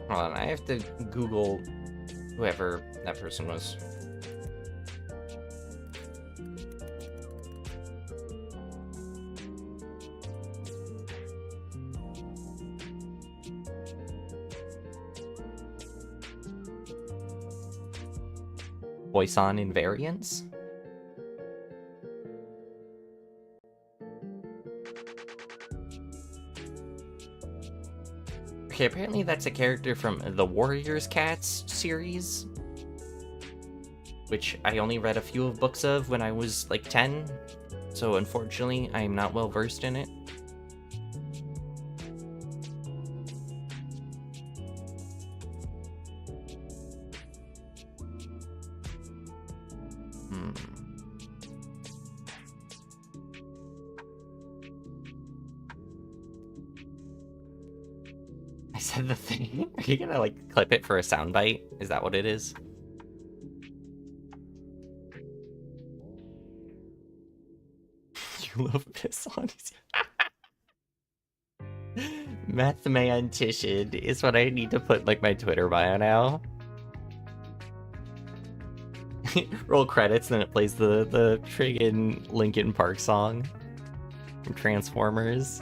Hold on, I have to Google whoever that person was. Poisson invariance? Okay, apparently that's a character from the Warriors Cats series, which I only read a few of books of when I was like 10, so unfortunately I am not well versed in it. I said the thing. Are you gonna, like, clip it for a soundbite? Is that what it is? You love Poisson. Mathematician is what I need to put, like, my Twitter bio now. Roll credits, then it plays the friggin' Linkin Park song from Transformers.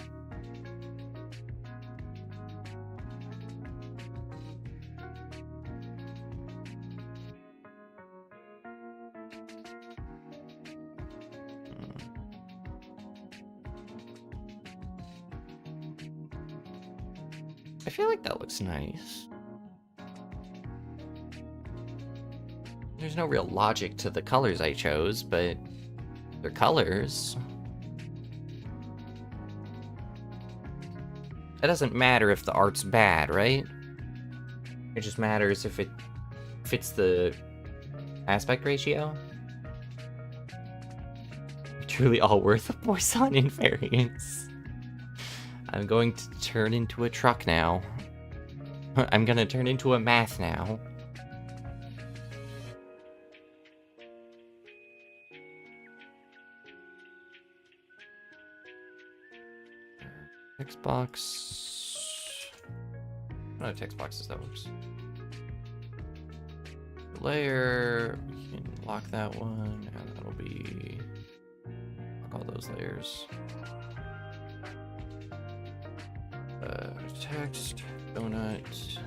I feel like that looks nice. There's no real logic to the colors I chose, but they're colors. It doesn't matter if the art's bad, right? It just matters if it fits the aspect ratio. Truly all worth a Poisson invariance. I'm going to turn into a truck now. I'm gonna turn into a math now. Text box. No text boxes, that works. Layer. We can lock that one, and that'll be. Lock all those layers. Text, donut.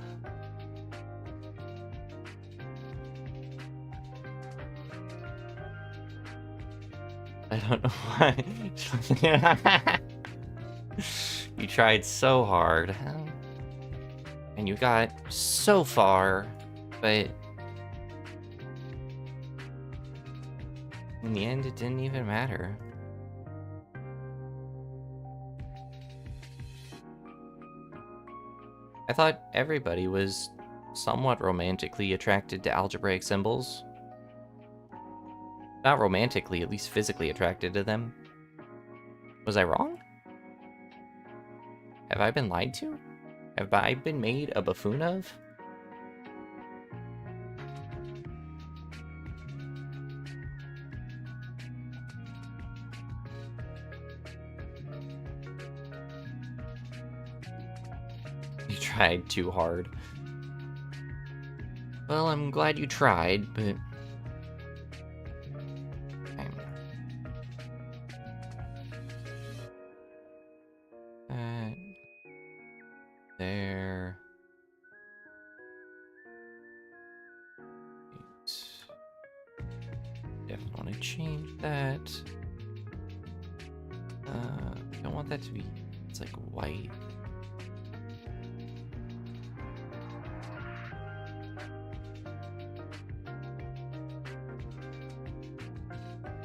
I don't know why. You tried so hard. And you got so far, but in the end it didn't even matter. I thought everybody was somewhat romantically attracted to algebraic symbols. Not romantically, at least physically attracted to them. Was I wrong? Have I been lied to? Have I been made a buffoon of? You tried too hard. Well, I'm glad you tried, but... There. Definitely want to change that. I don't want that to be... It's like white.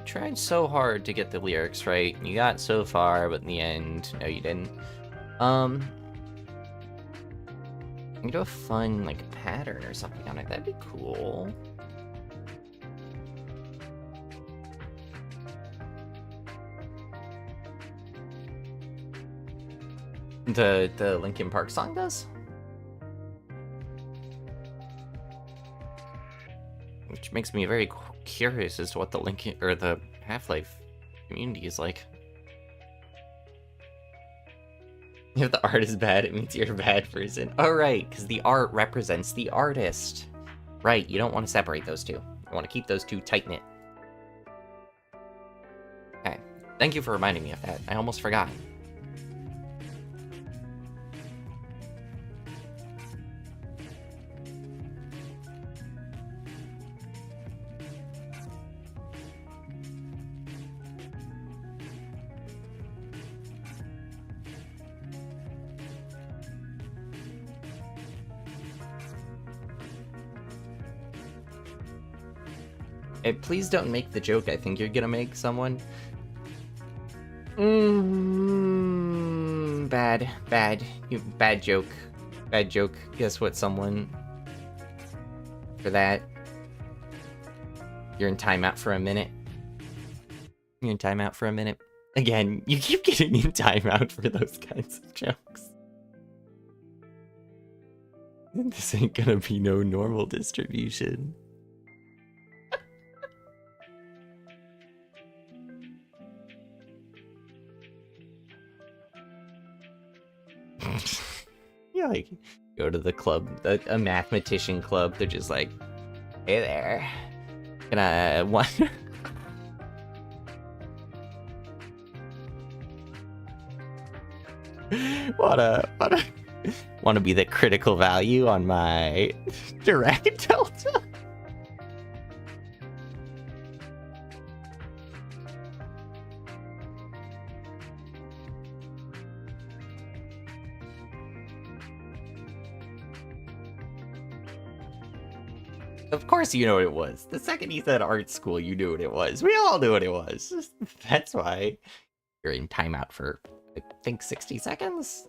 Tried so hard to get the lyrics right. You got so far, but in the end, no, you didn't. You do a fun, like, pattern or something on it. That'd be cool. The Linkin Park song does? Which makes me very curious as to what the Linkin or the Half-Life community is like. If the art is bad, it means you're a bad person. Oh, right, because the art represents the artist. Right, you don't want to separate those two. You want to keep those two tight-knit. Okay, thank you for reminding me of that. I almost forgot. Please don't make the joke I think you're gonna make someone. Bad. Bad joke. Bad joke. Guess what, someone? For that. You're in timeout for a minute. You're in timeout for a minute. Again, you keep getting in timeout for those kinds of jokes. This ain't gonna be no normal distribution. Yeah, like, go to the club, a mathematician club, they're just like, hey there, can I, what? Wanna be the critical value on my direct delta? Of course you know what it was. The second he said art school, you knew what it was. We all knew what it was. That's why you're in timeout for, I think, 60 seconds?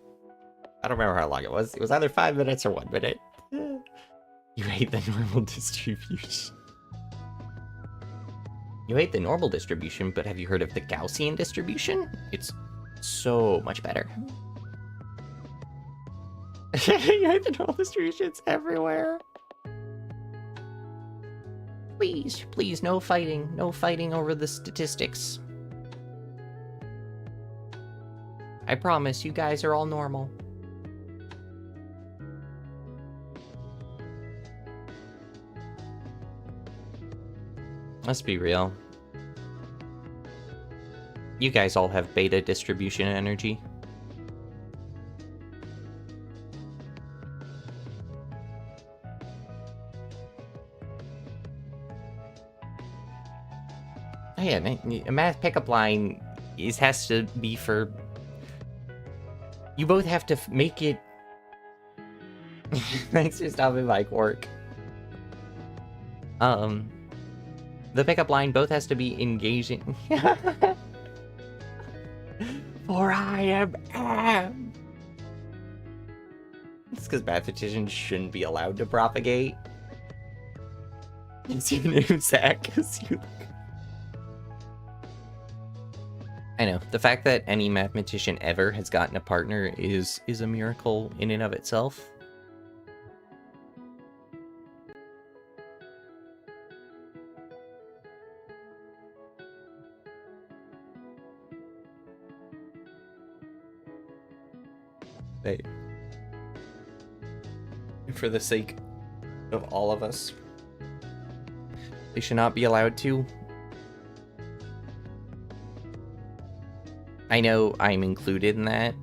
I don't remember how long it was. It was either 5 minutes or 1 minute. You hate the normal distribution. You hate the normal distribution, but have you heard of the Gaussian distribution? It's so much better. You hate the normal distribution, it's everywhere. Please, please, no fighting. No fighting over the statistics. I promise, you guys are all normal. Let's be real. You guys all have beta distribution energy. Oh yeah, a math pickup line has to be for... You both have to make it... Thanks for stopping by, Quark. The pickup line both has to be engaging. For I am. It's because mathematicians shouldn't be allowed to propagate. It's your name, Zach, because you... I know. The fact that any mathematician ever has gotten a partner is a miracle in and of itself. They, for the sake of all of us, they should not be allowed to. I know I'm included in that.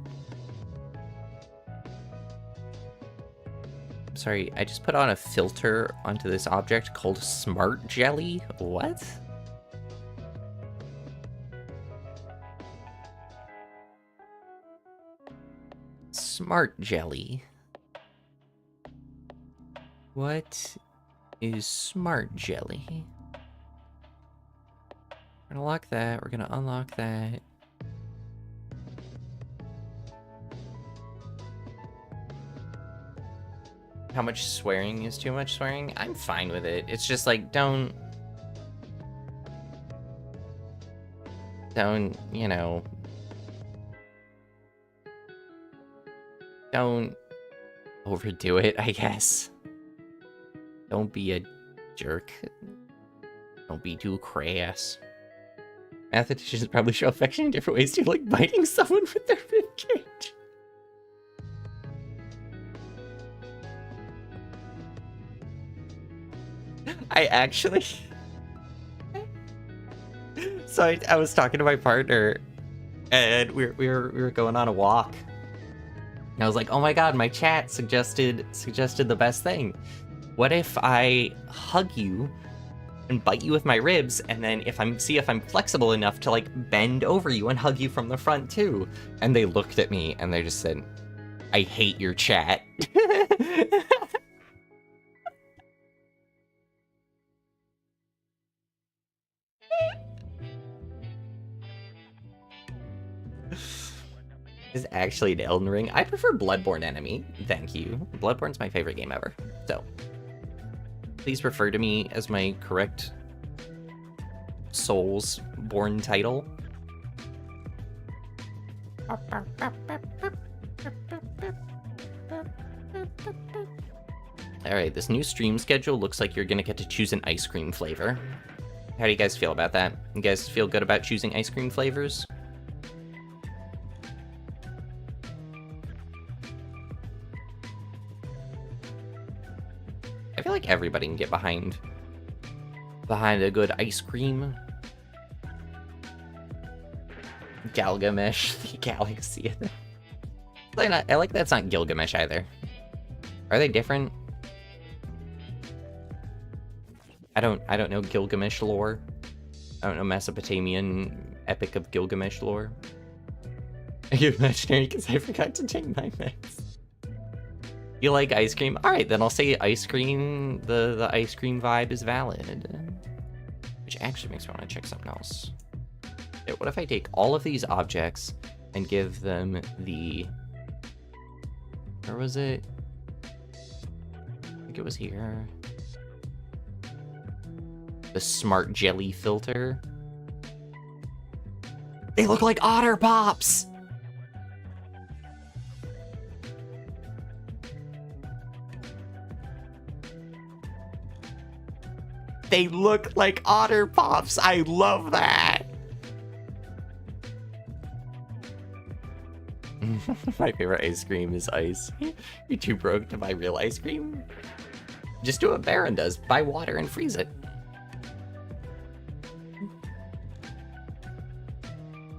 I'm sorry, I just put on a filter onto this object called Smart Jelly. What? Smart Jelly. What is Smart Jelly? We're gonna lock that, we're gonna unlock that. How much swearing is too much swearing? I'm fine with it. It's just like, don't, you know, don't overdo it, I guess. Don't be a jerk. Don't be too crass. Mathematicians probably show affection in different ways too, like biting someone with their ribcage. I actually... So I was talking to my partner, and we were going on a walk. And I was like, oh my god, my chat suggested the best thing. What if I hug you and bite you with my ribs, and then see if I'm flexible enough to like bend over you and hug you from the front too? And they looked at me and they just said, I hate your chat. Is actually an Elden Ring. I prefer Bloodborne Enemy. Thank you. Bloodborne's my favorite game ever. So, please refer to me as my correct Soulsborne title. Alright, this new stream schedule looks like you're gonna get to choose an ice cream flavor. How do you guys feel about that? You guys feel good about choosing ice cream flavors? I feel like everybody can get behind a good ice cream. Galgamesh, the galaxy. I like that's not Gilgamesh either. Are they different? I don't know Gilgamesh lore. I don't know Mesopotamian Epic of Gilgamesh lore. Are you imaginary? Because I forgot to take my mix. You like ice cream? Alright, then I'll say ice cream. The ice cream vibe is valid. Which actually makes me want to check something else. Okay, what if I take all of these objects and give them the... Where was it? I think it was here. The smart jelly filter. They look like Otter Pops! They look like Otter Pops! I love that! My favorite ice cream is ice. You're too broke to buy real ice cream? Just do what Baron does. Buy water and freeze it.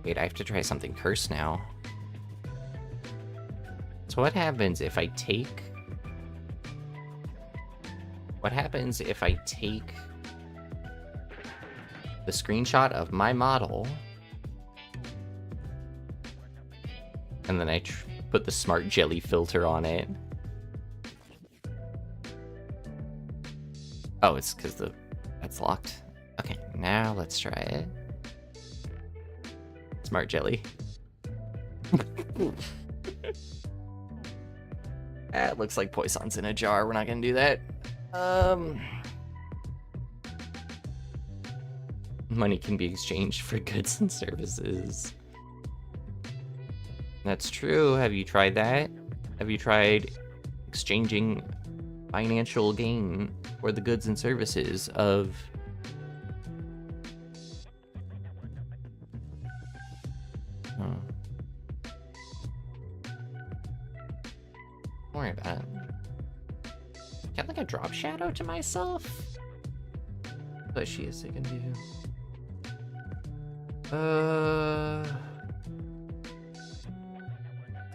Wait, I have to try something cursed now. So what happens if I take... What happens if I take the screenshot of my model and then I put the smart jelly filter on it? Oh, it's because that's locked. Okay, now let's try it. Smart jelly. It looks like Poisson's in a jar. We're not gonna do that. Money can be exchanged for goods and services. That's true. Have you tried that? Have you tried exchanging financial gain for the goods and services of... Don't worry about it. Get like a drop shadow to myself? But she is taken to.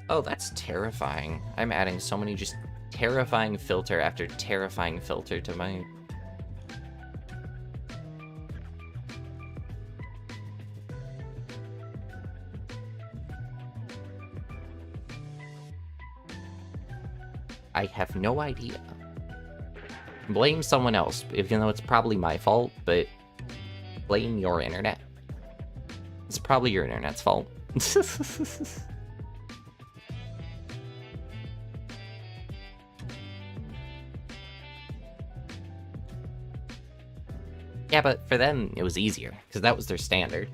Oh, that's terrifying. I'm adding so many just terrifying filter after terrifying filter to my... I have no idea. Blame someone else, even though it's probably my fault, but blame your internet. It's probably your internet's fault. Yeah, but for them, it was easier, because that was their standard.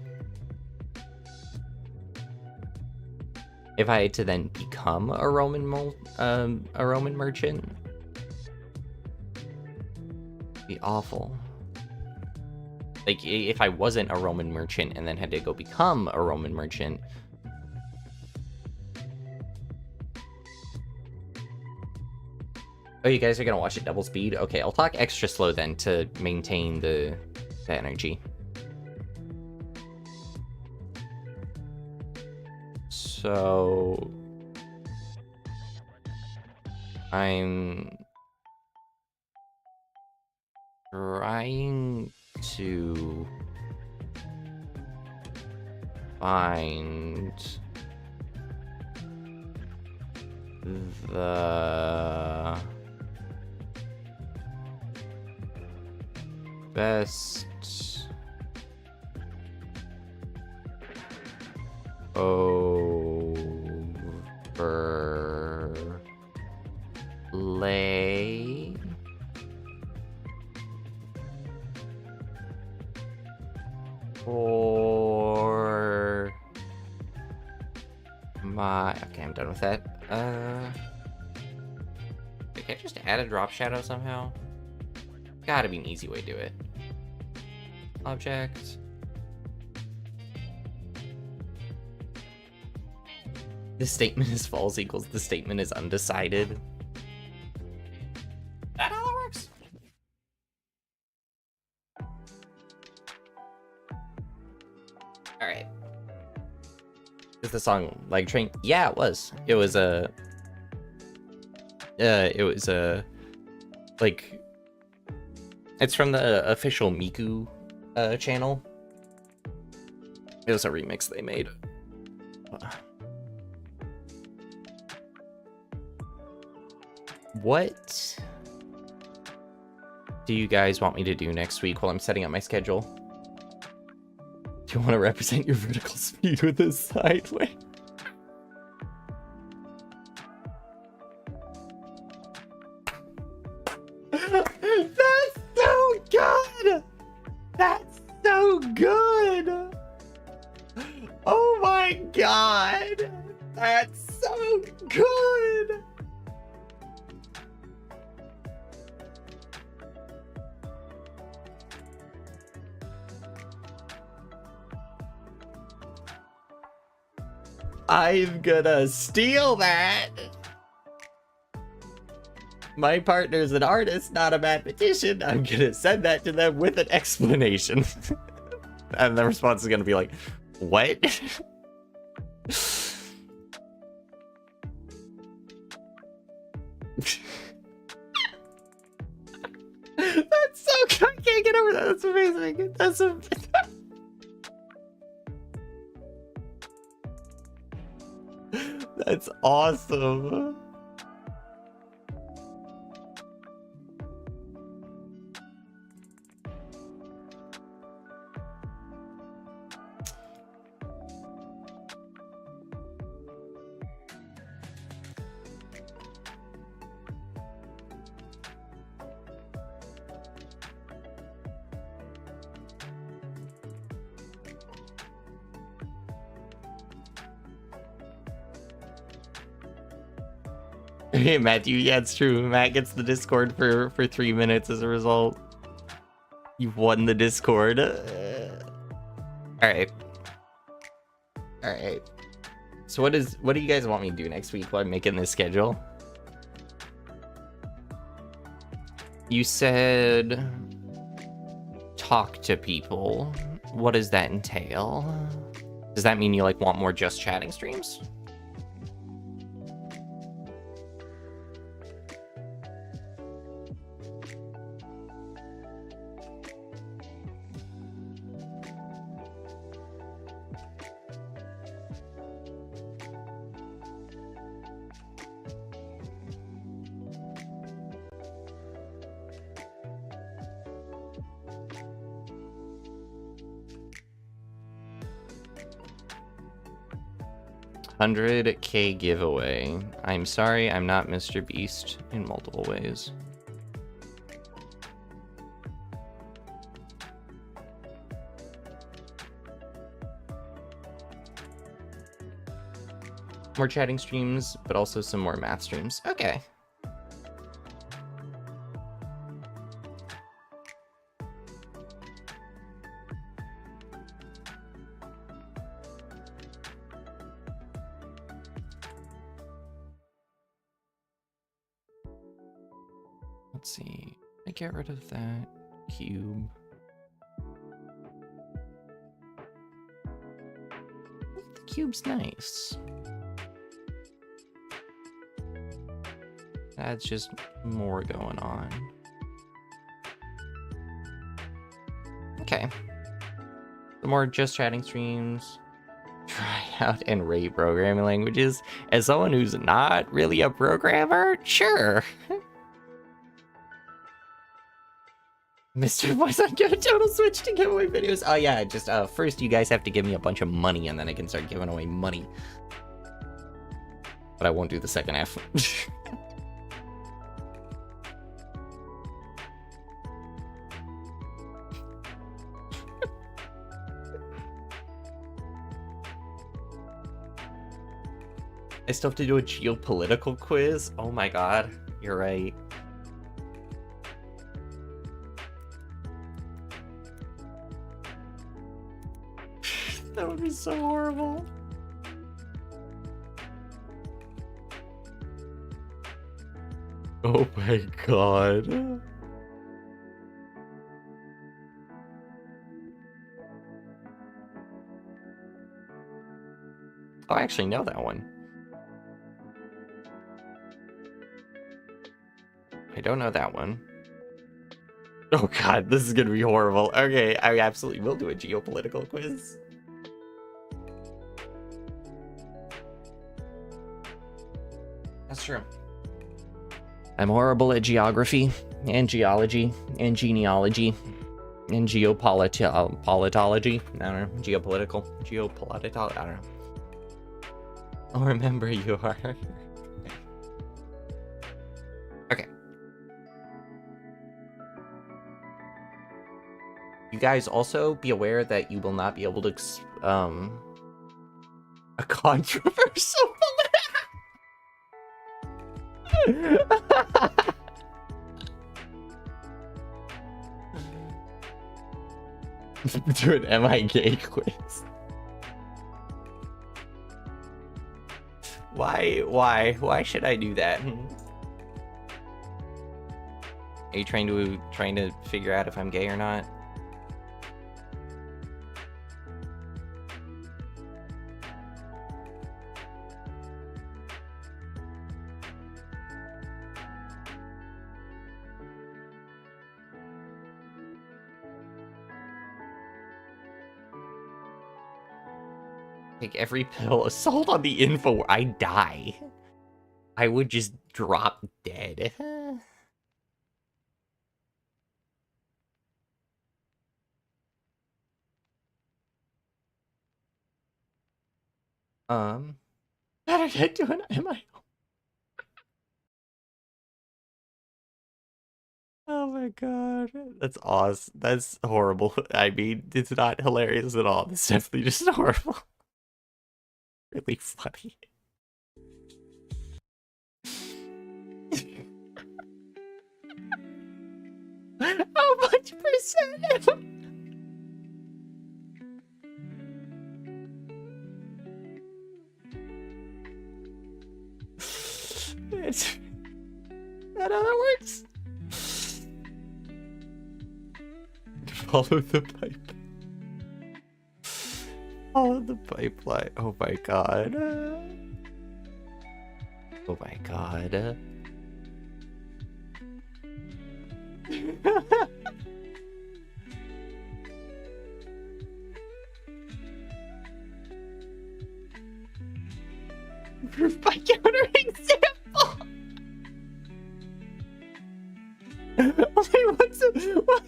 If I had to then become a Roman merchant, it'd be awful. Like, if I wasn't a Roman merchant and then had to go become a Roman merchant. Oh, you guys are gonna watch it double speed? Okay, I'll talk extra slow then to maintain the energy. So... I'm... trying to... find... the... best... overlay for my... Okay, I'm done with that. Can I just add a drop shadow somehow? Gotta be an easy way to do it. Object. The statement is false equals the statement is undecided. That how it works? Alright. Is the song Leg Train? Yeah, it was. It was a... like... It's from the official Miku channel. It was a remix they made. What do you guys want me to do next week while I'm setting up my schedule? Do you want to represent your vertical speed with a sideways? That's so good! That's so good! Oh my god! That's so good! I'm gonna steal that! My partner's an artist, not a mathematician. I'm gonna send that to them with an explanation. And the response is gonna be like, what? That's so good. I can't get over that. That's amazing. That's a... That's awesome. Hey, Matthew, yeah, it's true. Matt gets the Discord for 3 minutes as a result. You've won the Discord. Alright. Alright. So what do you guys want me to do next week while I'm making this schedule? You said talk to people. What does that entail? Does that mean you like want more just chatting streams? $100K giveaway. I'm sorry, I'm not Mr. Beast in multiple ways. More chatting streams, but also some more math streams. Okay. Let's see. I get rid of that cube. The cube's nice. That's just more going on. Okay. The more just chatting streams. Try out and rate programming languages. As someone who's not really a programmer, sure. Mr. Poisson, give a total switch to giveaway videos. Oh yeah, just first you guys have to give me a bunch of money and then I can start giving away money. But I won't do the second half. I still have to do a geopolitical quiz? Oh my god. You're right. That would be so horrible. Oh my god. Oh, I actually know that one. I don't know that one. Oh god, this is gonna be horrible. Okay, I absolutely will do a geopolitical quiz. That's true. I'm horrible at geography, and geology, and genealogy, and geopolitology. I don't know, geopolitical, I don't know. Oh, remember you are. Okay. You guys also be aware that you will not be able to, a controversial do an MIK quiz. Why should I do that? Are you trying to figure out if I'm gay or not? Take every pill. Assault on the info. I die. I would just drop dead. How did I do an MIO? Oh my god. That's awesome. That's horrible. I mean, it's not hilarious at all. It's definitely just horrible. Really funny. How much percent? It's that how that works. Follow the pipe. Follow the pipeline. Oh my god. Oh my god. Proof by counterexample. Wait, what's what?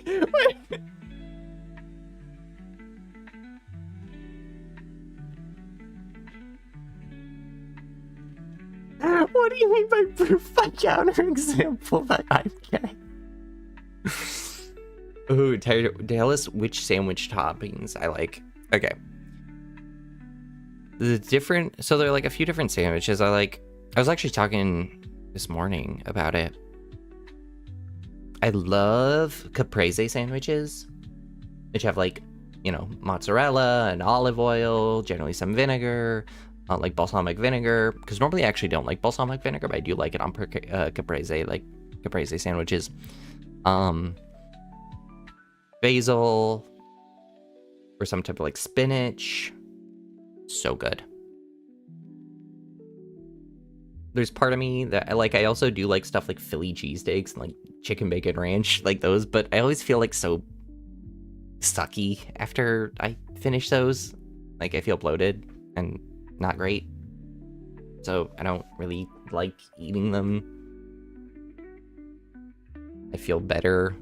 What do you mean by proof by counterexample that I'm gay? Ooh, tell us which sandwich toppings I like. Okay. So there are like a few different sandwiches I like. I was actually talking this morning about it. I love caprese sandwiches, which have like, you know, mozzarella and olive oil, generally some vinegar, like balsamic vinegar. Because normally I actually don't like balsamic vinegar, but I do like it on caprese, like caprese sandwiches. Basil, or some type of like spinach. So good. There's part of me that I also do like stuff like Philly cheesesteaks and like chicken bacon ranch, like those, but I always feel like so sucky after I finish those. Like I feel bloated and not great. So I don't really like eating them. I feel better.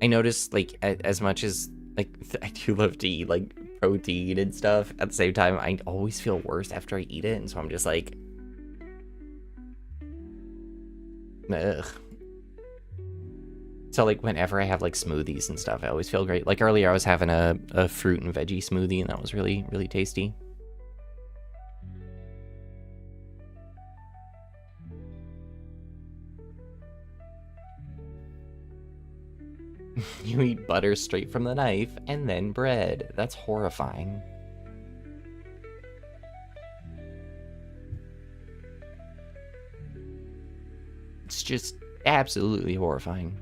I notice like as much as like I do love to eat like protein and stuff, at the same time I always feel worse after I eat it, and so I'm just like, ugh. So like whenever I have like smoothies and stuff, I always feel great. Like earlier I was having a fruit and veggie smoothie, and that was really, really tasty. You eat butter straight from the knife, and then bread. That's horrifying. It's just absolutely horrifying.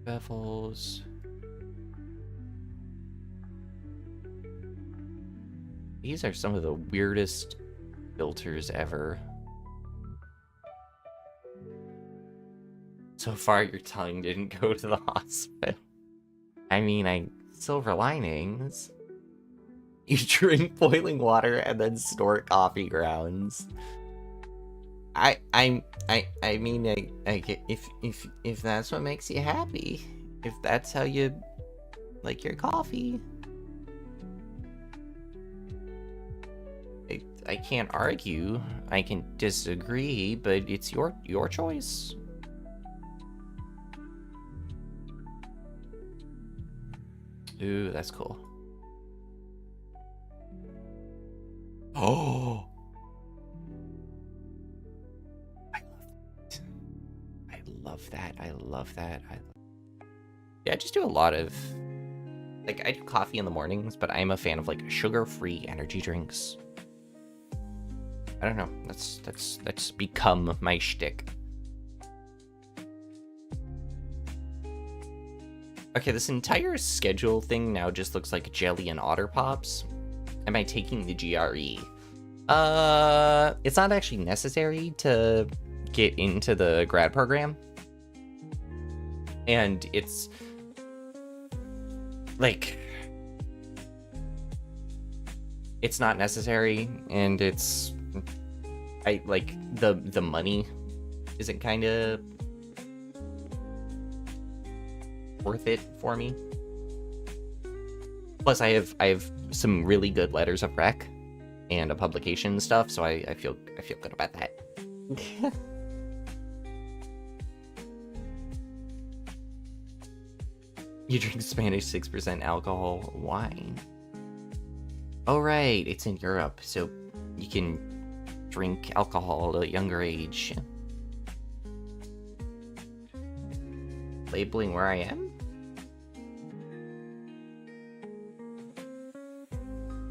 Bevels. These are some of the weirdest filters ever. So far, your tongue didn't go to the hospital. I mean, silver linings. You drink boiling water and then store coffee grounds. I mean, if that's what makes you happy, if that's how you like your coffee, I can't argue. I can disagree, but it's your choice. Ooh, that's cool. Oh, I love that. I love that. Yeah, I just do a lot of, like, I do coffee in the mornings, but I'm a fan of, like, sugar-free energy drinks. I don't know. That's become my shtick. Okay, this entire schedule thing now just looks like jelly and otter pops. Am I taking the GRE? It's not actually necessary to get into the grad program. And it's like, it's not necessary, and the money isn't kind of worth it for me. Plus, I have some really good letters of rec and a publication and stuff, so I feel good about that. You drink Spanish 6% alcohol wine. Oh right, it's in Europe, so you can drink alcohol at a younger age. Labeling where I am?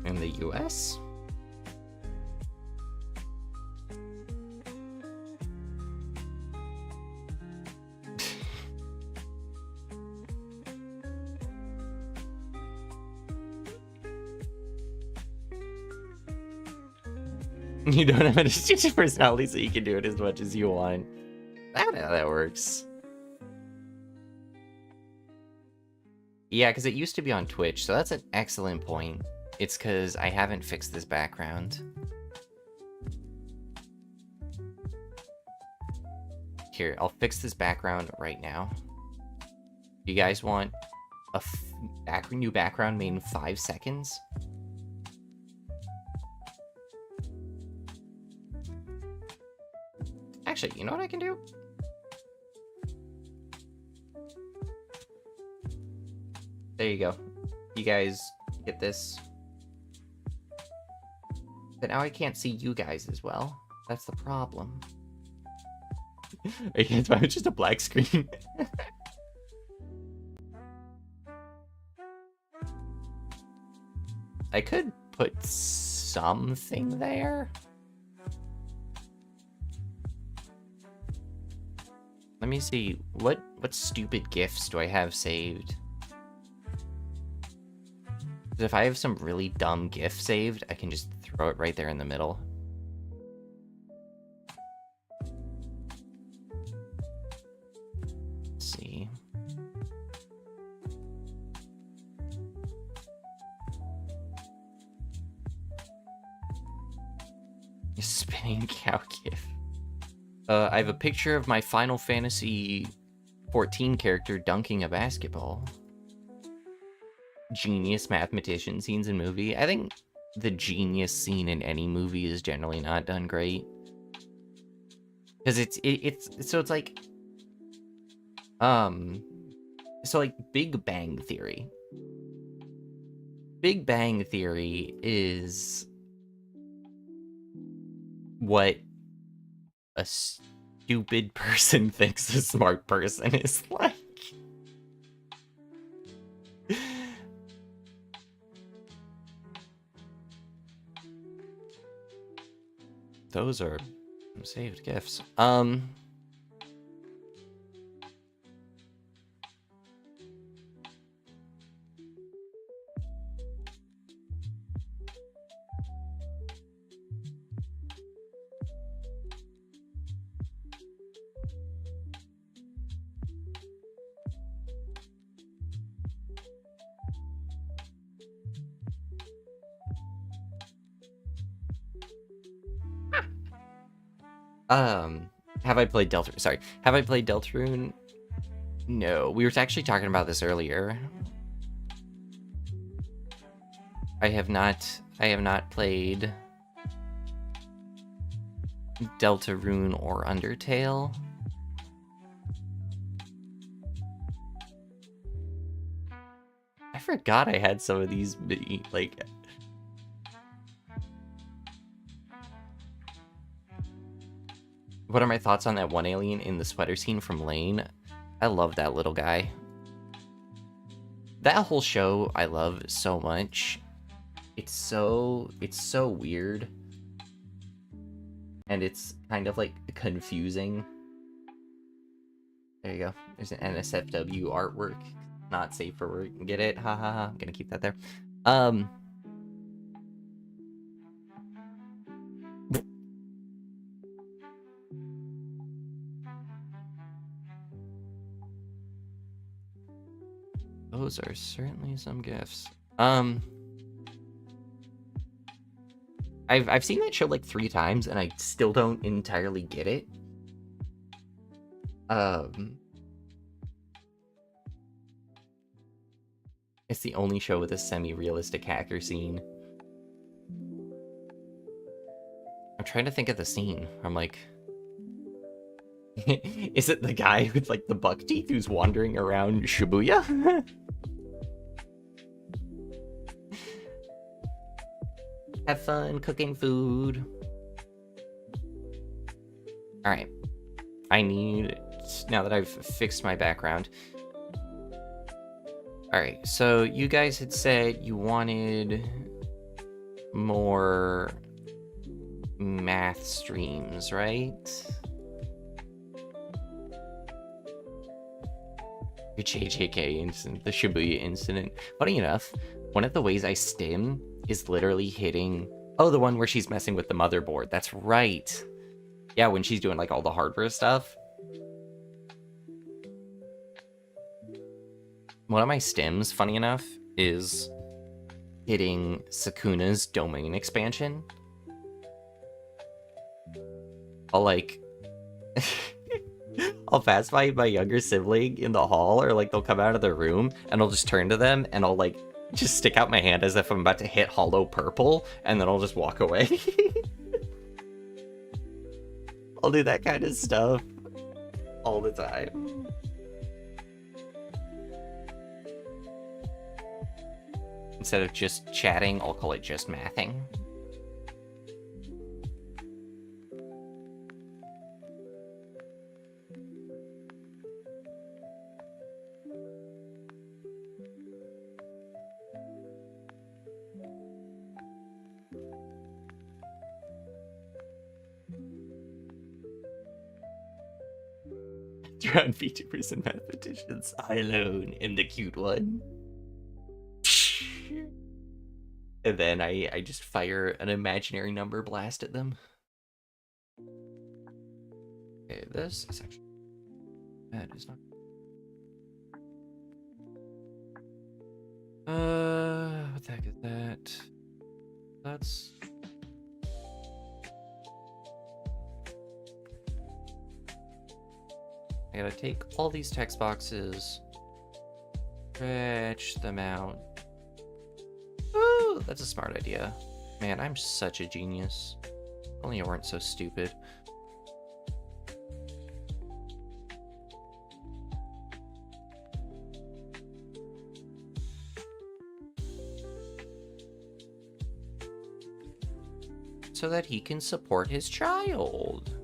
In the US? You don't have a distinctive personality, so you can do it as much as you want. I don't know how that works. Yeah, because it used to be on Twitch, so that's an excellent point. It's because I haven't fixed this background. Here, I'll fix this background right now. You guys want a new background made in 5 seconds? Actually, you know what I can do? There you go. You guys get this. But now I can't see you guys as well. That's the problem. I can't find just a black screen. I could put something there. Let me see, what stupid GIFs do I have saved? If I have some really dumb GIF saved, I can just throw it right there in the middle. Let's see. Spinning cow GIF. I have a picture of my Final Fantasy 14 character dunking a basketball. Genius mathematician scenes in movie. I think the genius scene in any movie is generally not done great. Because it's like Big Bang Theory. Big Bang Theory is what a stupid person thinks a smart person is like. Those are saved gifts. Have I played Deltarune? Sorry, have I played Deltarune? No, we were actually talking about this earlier. I have not played Deltarune or Undertale. I forgot I had some of these, like... What are my thoughts on that one alien in the sweater scene from Lane? I love that little guy. That whole show I love so much. It's so weird. And it's kind of like confusing. There you go. There's an NSFW artwork. Not safe for work. Get it? Ha ha ha. I'm gonna keep that there. Those are certainly some gifts. I've seen that show like 3 times and I still don't entirely get it. It's the only show with a semi-realistic hacker scene. I'm trying to think of the scene. I'm like... Is it the guy with like the buck teeth who's wandering around Shibuya? Have fun cooking food. Alright. I need... Now that I've fixed my background. Alright, so you guys had said you wanted more math streams, right? Your JJK incident, the Shibuya incident. Funny enough, one of the ways I stim is literally hitting... Oh, the one where she's messing with the motherboard. That's right. Yeah, when she's doing like all the hardware stuff. One of my stims, funny enough, is hitting Sukuna's domain expansion. I'll like... I'll pass by my younger sibling in the hall, or like they'll come out of the room, and I'll just turn to them, and I'll like just stick out my hand as if I'm about to hit hollow purple, and then I'll just walk away. I'll do that kind of stuff all the time. Instead of just chatting, I'll call it just mathing. Around VTubers and mathematicians, I alone am the cute one. And then I just fire an imaginary number blast at them. Okay, this is actually... That is not... what the heck is that? That's... I gotta take all these text boxes, stretch them out. Ooh, that's a smart idea. Man, I'm such a genius. Only I weren't so stupid. so that he can support his child.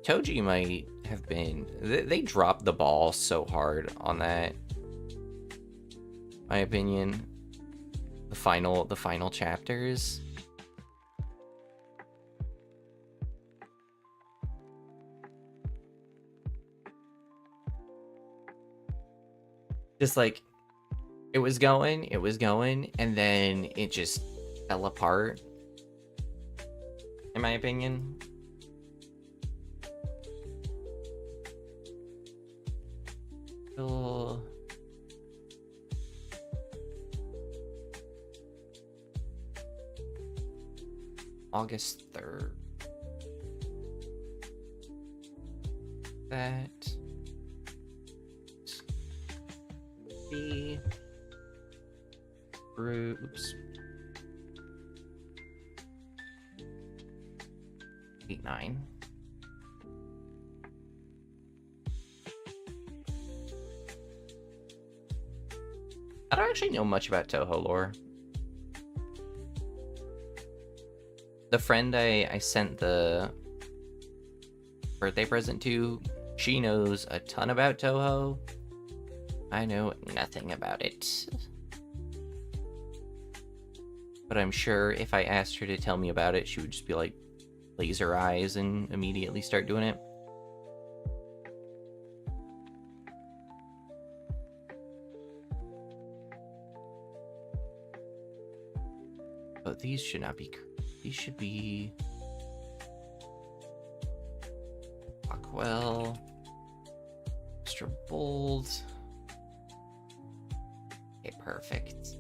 Toji might have been... They dropped the ball so hard on that. My opinion. The final chapters. Just like, it was going, and then it just fell apart. In my opinion. Till... August 3rd. That... The groups 8-9. I don't actually know much about Toho lore. The friend I sent the birthday present to, she knows a ton about Toho. I know nothing about it. But I'm sure if I asked her to tell me about it, she would just be like, laser eyes and immediately start doing it. But these should not be... These should be... Rockwell. Extra bold. Okay, perfect.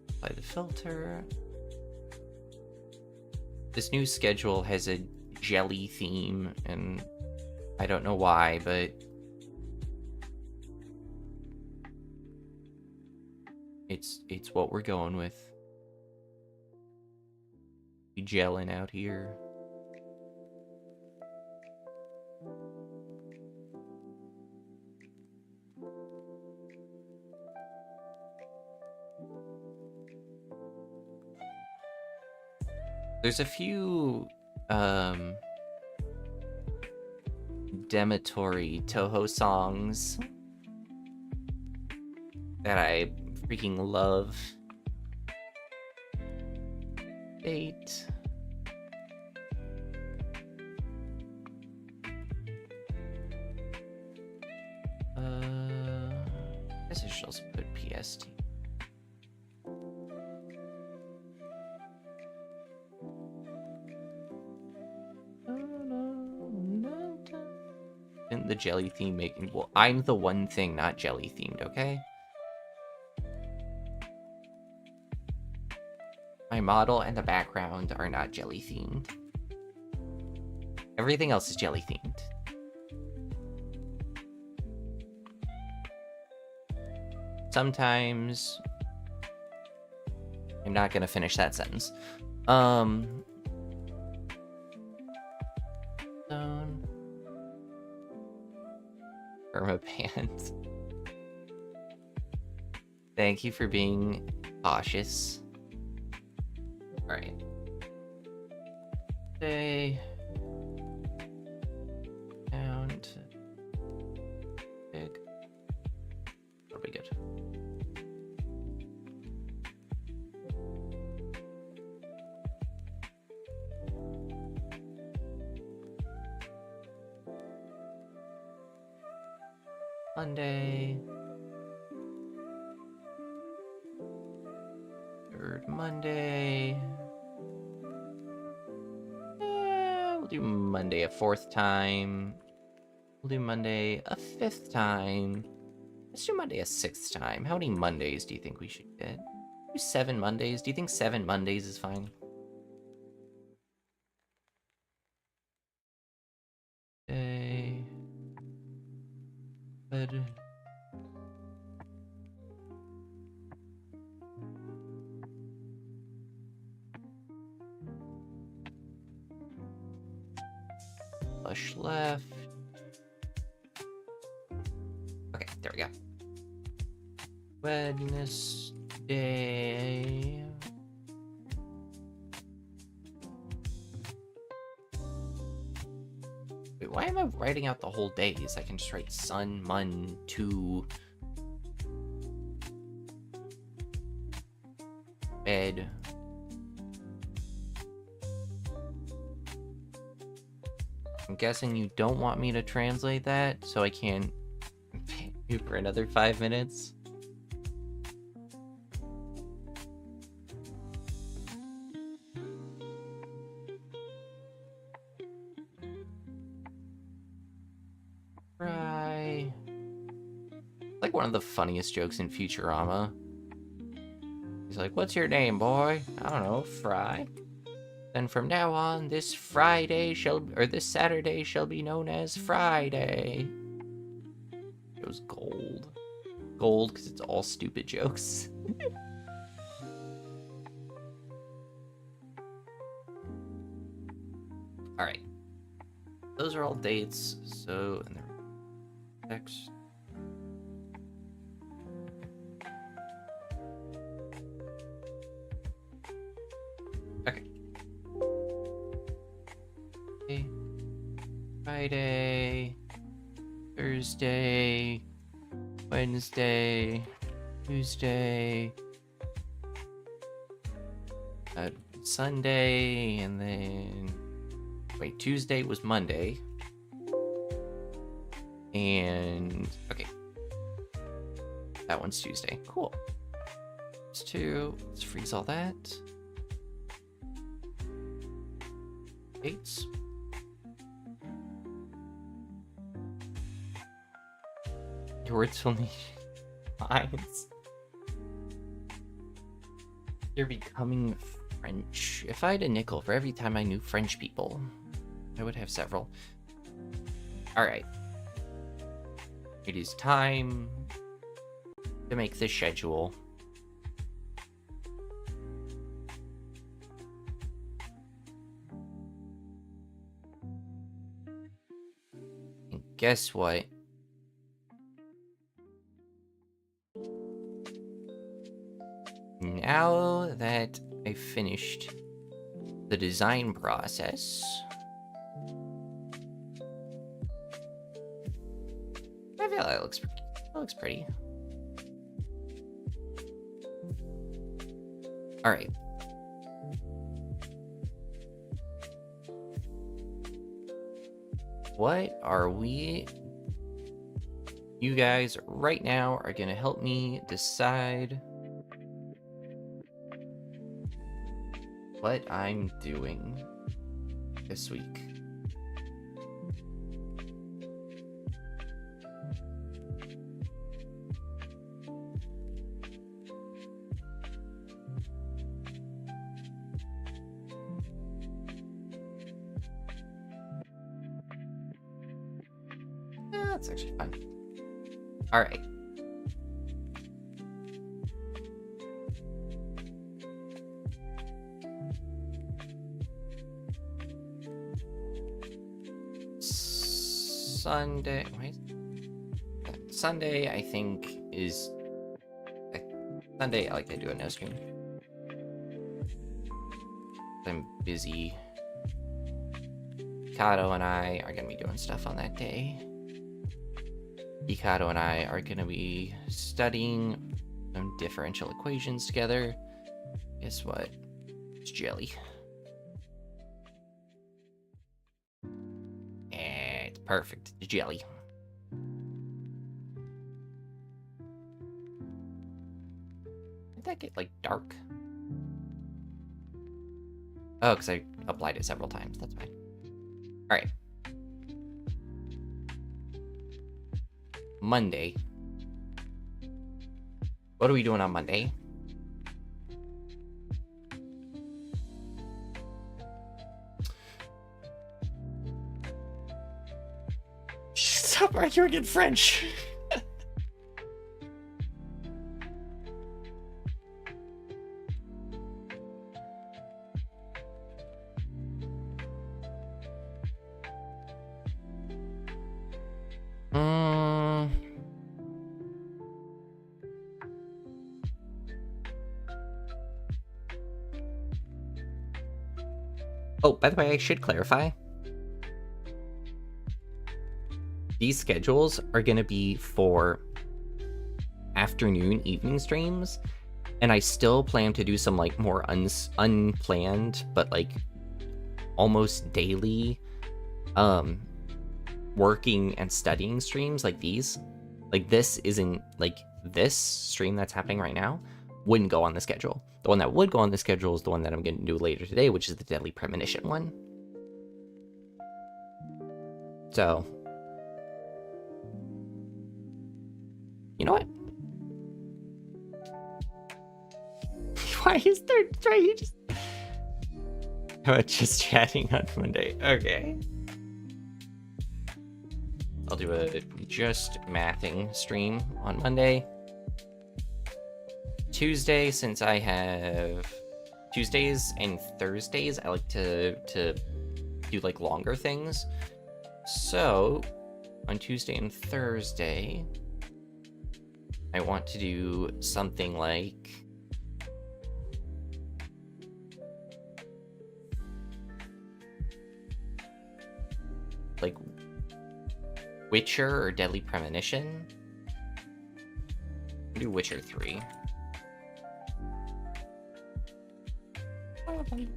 Apply the filter. This new schedule has a jelly theme, and I don't know why, but it's what we're going with. We gelling out here. There's a few dematory Toho songs that I freaking love. Date. I guess I should also put PST. Didn't the jelly theme making... Well, I'm the one thing not jelly themed, okay? My model and the background are not jelly themed. Everything else is jelly themed. Sometimes... I'm not gonna finish that sentence. Permaband. Thank you for being cautious. Alright. Stay down to big. That'll be good. Monday. Third Monday. We'll do Monday a fourth time. We'll do Monday a fifth time. Let's do Monday a sixth time. How many Mondays do you think we should get? Do 7 Mondays? Do you think 7 Mondays is fine? Okay. Good. Push left. Okay, there we Wednesday. Wait, why am I writing out the whole days? I can just write sun, mun, to bed. I'm guessing you don't want me to translate that, so I can't pay you for another 5 minutes. Fry. Like one of the funniest jokes in Futurama. He's like, "What's your name, boy?" "I don't know, Fry." "Then from now on, this Saturday shall be known as Friday." It was gold. Gold, because it's all stupid jokes. Alright. Those are all dates, so... and they're text. Okay. Friday, Thursday, Wednesday, Tuesday, Sunday, and then... wait, Tuesday was Monday. And... okay. That one's Tuesday. Cool. Let's freeze all that. Dates. Your words will need lines. You're becoming French. If I had a nickel for every time I knew French people, I would have several. Alright. It is time to make the schedule. And guess what? Now that I finished the design process, I feel that looks pretty. All right. What are we? You guys right now are gonna help me decide what I'm doing this week. Yeah, that's actually fun. All right. Sunday, wait. Sunday, I think, is... Sunday, I like to do a no stream. I'm busy. Mikado and I are going to be doing stuff on that day. Mikado and I are going to be studying some differential equations together. Guess what? It's jelly. It's perfect. It's jelly. Did that get, like, dark? Oh, because I applied it several times. That's fine. Alright. Monday. What are we doing on Monday? Stop arguing in French. Oh, by the way, I should clarify. These schedules are going to be for afternoon, evening streams, and I still plan to do some like more unplanned, but like almost daily working and studying streams like these. Like this isn't like this stream that's happening right now wouldn't go on the schedule. The one that would go on the schedule is the one that I'm going to do later today, which is the Deadly Premonition one. So, you know what? Why is there trying just... How about just chatting on Monday? Okay. I'll do a just mathing stream on Monday. Tuesday, since I have Tuesdays and Thursdays, I like to do like longer things. So on Tuesday and Thursday, I want to do something like Witcher or Deadly Premonition. I'll do Witcher 3. Okay.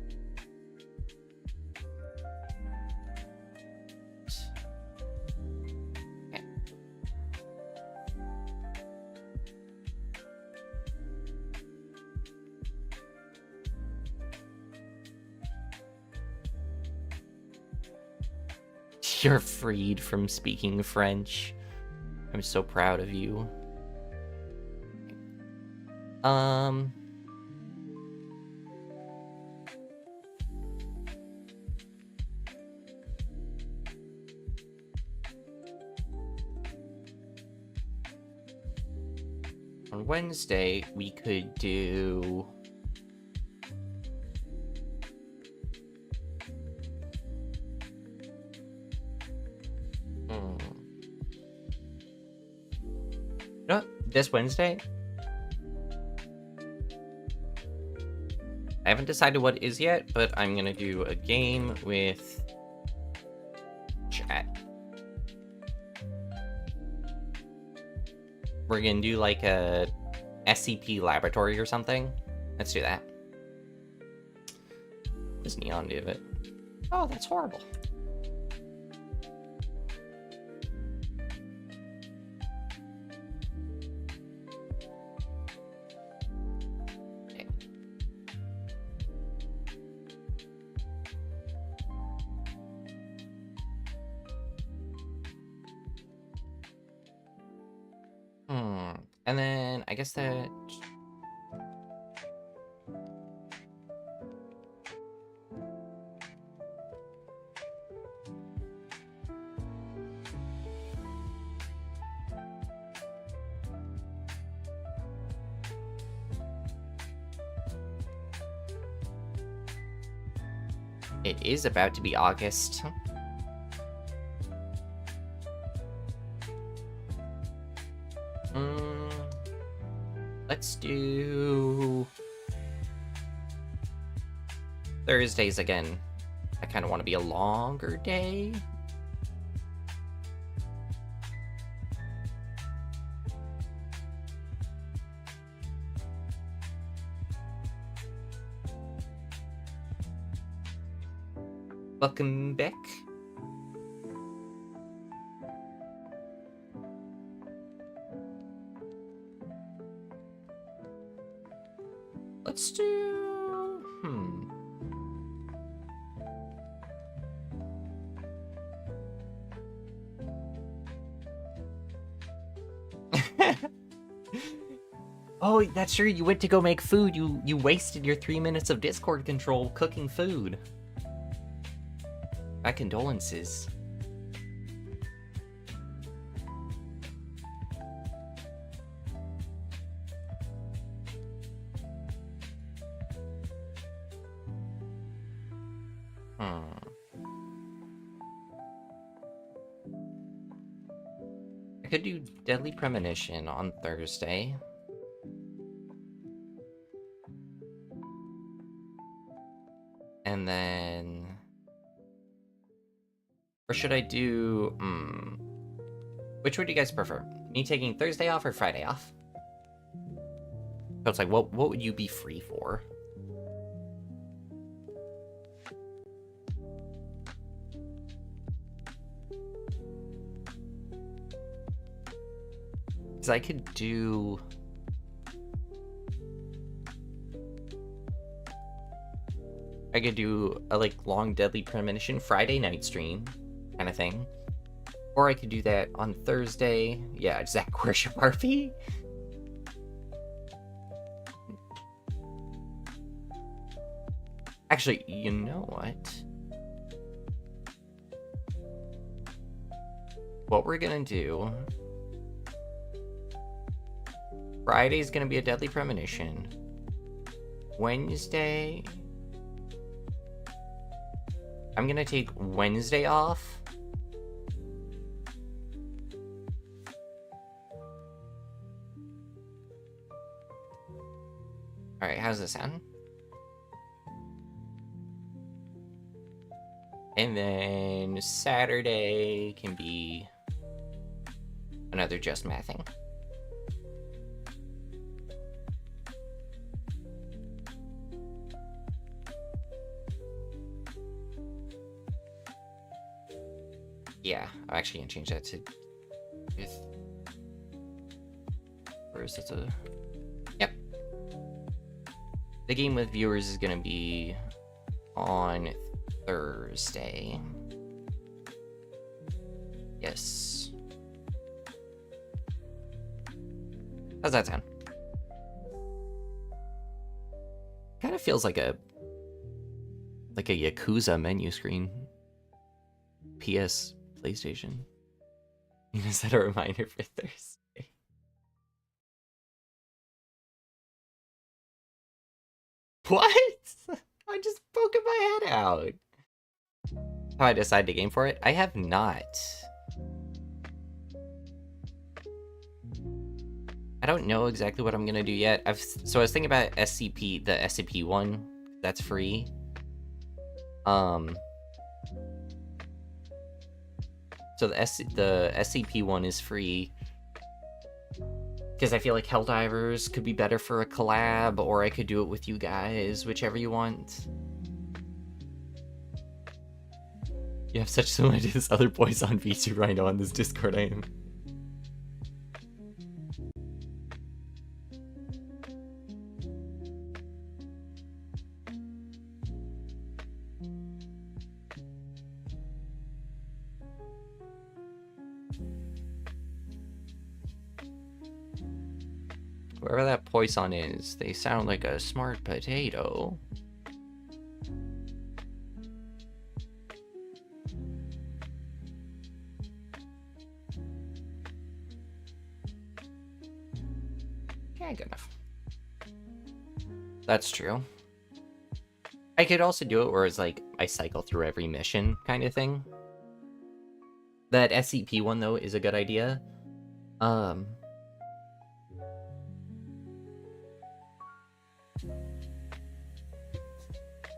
You're freed from speaking French. I'm so proud of you. On Wednesday, we could do... No, this Wednesday? I haven't decided what it is yet, but I'm gonna do a game with chat. We're gonna do like a SCP laboratory or something. Let's do that. Does Neon do it? Oh, that's horrible. And then I guess that... It is about to be August. Let's do Thursdays again. I kind of want to be a longer day. Welcome back. Let's do... Oh, that's true. You went to go make food. You wasted your 3 minutes of Discord control cooking food. My condolences. I could do Deadly Premonition on Thursday. And then... Or should I do... Which would you guys prefer? Me taking Thursday off or Friday off? So it's like, what would you be free for? Because I could do... I could do a like long deadly premonition Friday night stream kind of thing. Or I could do that on Thursday. Yeah, Zach Worship RP. Actually, you know what? What we're gonna do... Friday's gonna be a deadly premonition. Wednesday... I'm gonna take Wednesday off. Alright, how's this sound? And then Saturday can be another just mathing. Yeah, I'm actually gonna change that to fifth. Or is it a... Yep. The game with viewers is gonna be on Thursday. Yes. How's that sound? Kind of feels like a Yakuza menu screen. PS PlayStation. You know, set a reminder for Thursday. What? I just poking my head out. How I decide to game for it? I have not. I don't know exactly what I'm gonna do yet. So I was thinking about SCP, the SCP one. That's free. So the SCP one is free. Because I feel like Helldivers could be better for a collab, or I could do it with you guys, whichever you want. You have such similar to this other Poisson vtuber I know on this Discord I am. Whoever that Poisson is, they sound like a smart potato. Yeah, good enough. That's true. I could also do it where it's like, I cycle through every mission kind of thing. That SCP one, though, is a good idea.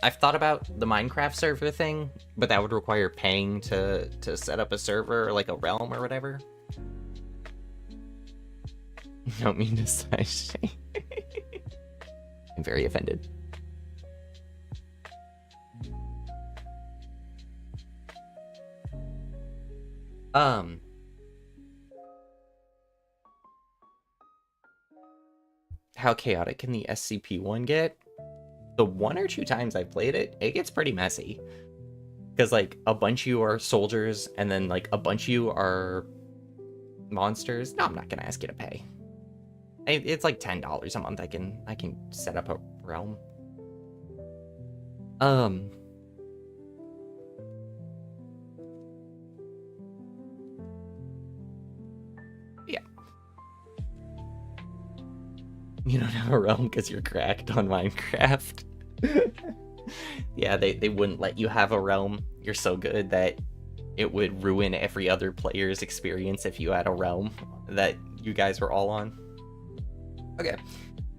I've thought about the Minecraft server thing, but that would require paying to set up a server, or like a realm or whatever. I don't mean to side shame. I'm very offended. How chaotic can the SCP-1 get? The 1 or 2 times I've played it, it gets pretty messy. Because, like, a bunch of you are soldiers, and then, like, a bunch of you are monsters. No, I'm not gonna ask you to pay. It's like $10 a month. I can set up a realm. Yeah. You don't have a realm because you're cracked on Minecraft. Yeah, they wouldn't let you have a realm. You're so good that it would ruin every other player's experience if you had a realm that you guys were all on. Okay,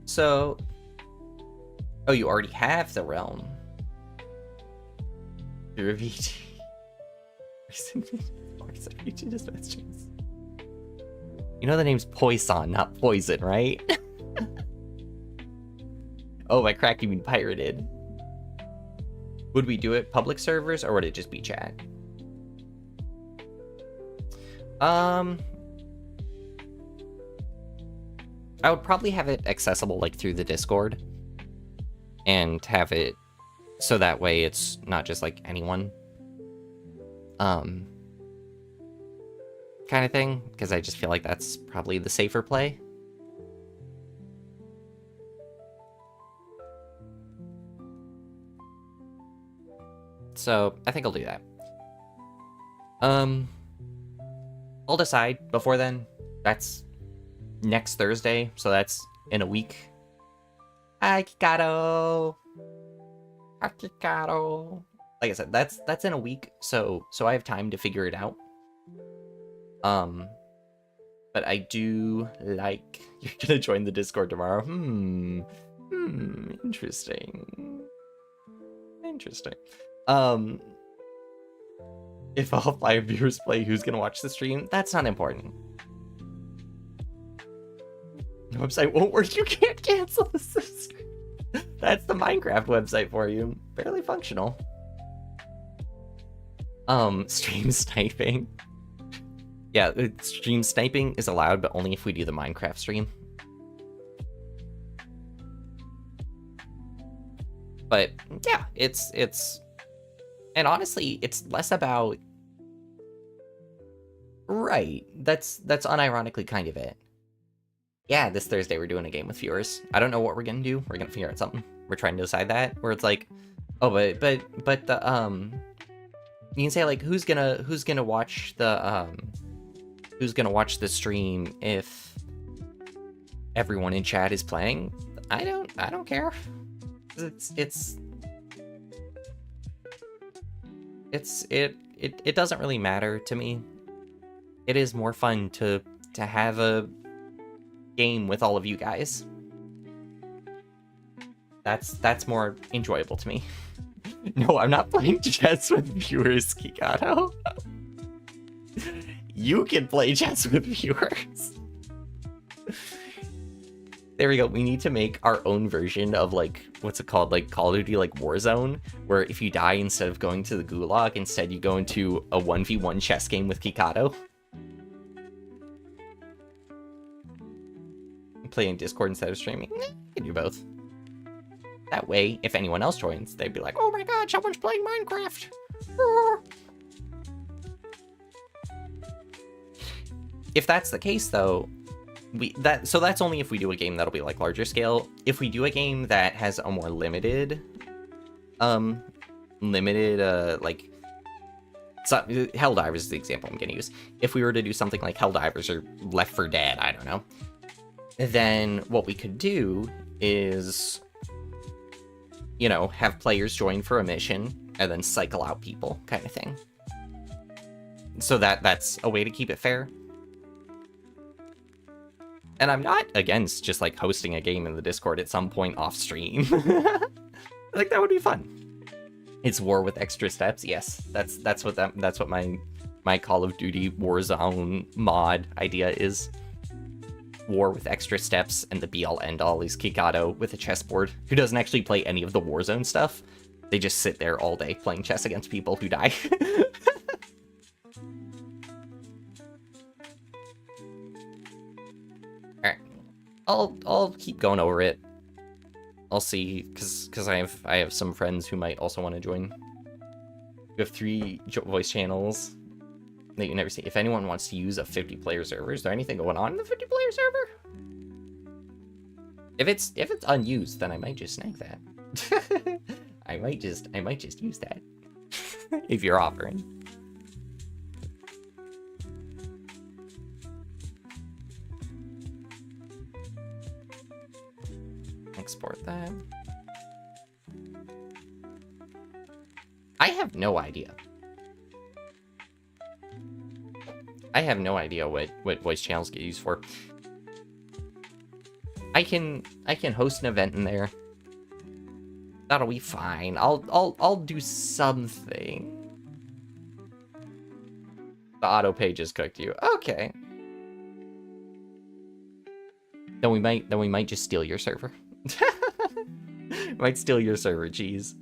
so... Oh, you already have the realm. Your VT. You know the name's Poisson, not Poison, right? Oh, by crack you mean pirated. Would we do it public servers, or would it just be chat? I would probably have it accessible like through the Discord, and have it so that way it's not just like anyone kind of thing, because I just feel like that's probably the safer play. So I think I'll do that. I'll decide before then. That's next Thursday, so that's in a week. Hi, Kikado. Hi, Kikado. Like I said, that's in a week, so I have time to figure it out. But I do like you're gonna join the Discord tomorrow. Interesting. If all 5 viewers play, who's gonna watch the stream? That's not important. The website won't work. You can't cancel the subscription. That's the Minecraft website for you. Barely functional. Stream sniping. Yeah, stream sniping is allowed, but only if we do the Minecraft stream. But yeah, it's and honestly, it's less about right. That's unironically kind of it. Yeah, this Thursday we're doing a game with viewers. I don't know what we're gonna do. We're gonna figure out something. We're trying to decide that. Where it's like, oh, but the you can say like who's gonna watch the stream if everyone in chat is playing. I don't care. It doesn't really matter to me. It is more fun to have a game with all of you guys. That's more enjoyable to me. No, I'm not playing chess with viewers, Kikado. You can play chess with viewers. There we go. We need to make our own version of, like, what's it called? Like, Call of Duty, like, Warzone, where if you die, instead of going to the Gulag, instead you go into a 1v1 chess game with Kikado. Playing Discord instead of streaming? You can do both. That way, if anyone else joins, they'd be like, oh my god, someone's playing Minecraft! If that's the case, though, so that's only if we do a game that'll be like larger scale. If we do a game that has a more limited like, so Helldivers is the example I'm gonna use. If we were to do something like Helldivers or Left 4 Dead, I don't know, then what we could do is, you know, have players join for a mission and then cycle out people, kind of thing. So that's a way to keep it fair. And I'm not against just like hosting a game in the Discord at some point off stream. Like, that would be fun. It's war with extra steps. Yes, that's what my Call of Duty Warzone mod idea is. War with extra steps, and the be-all end-all is Kikado with a chessboard, who doesn't actually play any of the Warzone stuff. They just sit there all day playing chess against people who die. Alright. I'll keep going over it. I'll see, because I have some friends who might also want to join. We have 3 voice channels that you never see. If anyone wants to use a 50-player server, is there anything going on in the 50-player server? If it's unused, then I might just snag that. I might just use that. If you're offering. Export that. I have no idea. I have no idea what voice channels get used for. I can host an event in there. That'll be fine. I'll do something. The auto pay just cooked you. Okay. Then we might just steal your server. Might steal your server, cheese.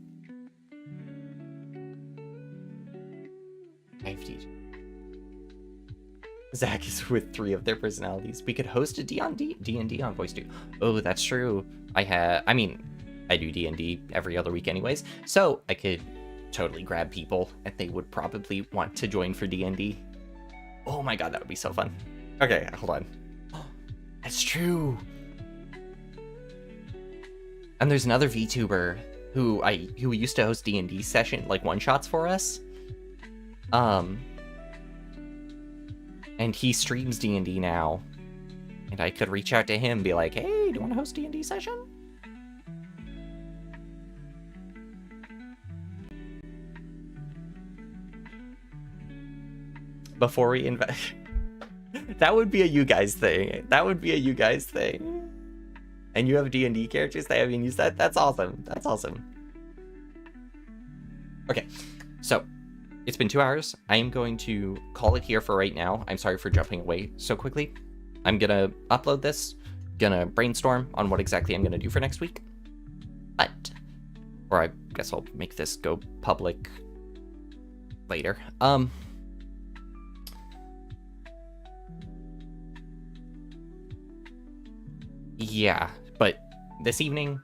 Zach is with 3 of their personalities. We could host a D&D on Voice 2. Oh, that's true. I mean, I do D&D every other week anyways, so I could totally grab people and they would probably want to join for D&D. Oh my god, that would be so fun. Okay, hold on. That's true. And there's another VTuber who used to host D&D session, like one-shots for us. And he streams D&D now. And I could reach out to him and be like, hey, do you want to host D&D session? Before we invest... That would be a you guys thing. That would be a you guys thing. And you have D&D characters that haven't used that? That's awesome. That's awesome. Okay, so it's been 2 hours. I am going to call it here for right now. I'm sorry for jumping away so quickly. I'm gonna upload this, gonna brainstorm on what exactly I'm gonna do for next week. Or I guess I'll make this go public later. Yeah, but this evening,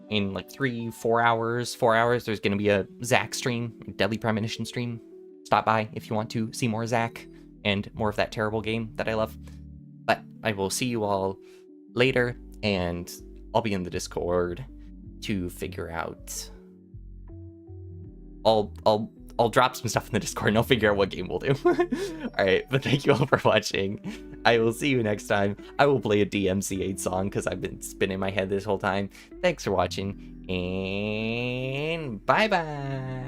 in like 4 hours, there's gonna be a Zach stream, Deadly Premonition stream. Stop by if you want to see more Zach and more of that terrible game that I love. But I will see you all later, and I'll be in the Discord to figure out. I'll drop some stuff in the Discord and I'll figure out what game we'll do. Alright, but thank you all for watching. I will see you next time. I will play a DMC8 song because I've been spinning my head this whole time. Thanks for watching, and bye-bye.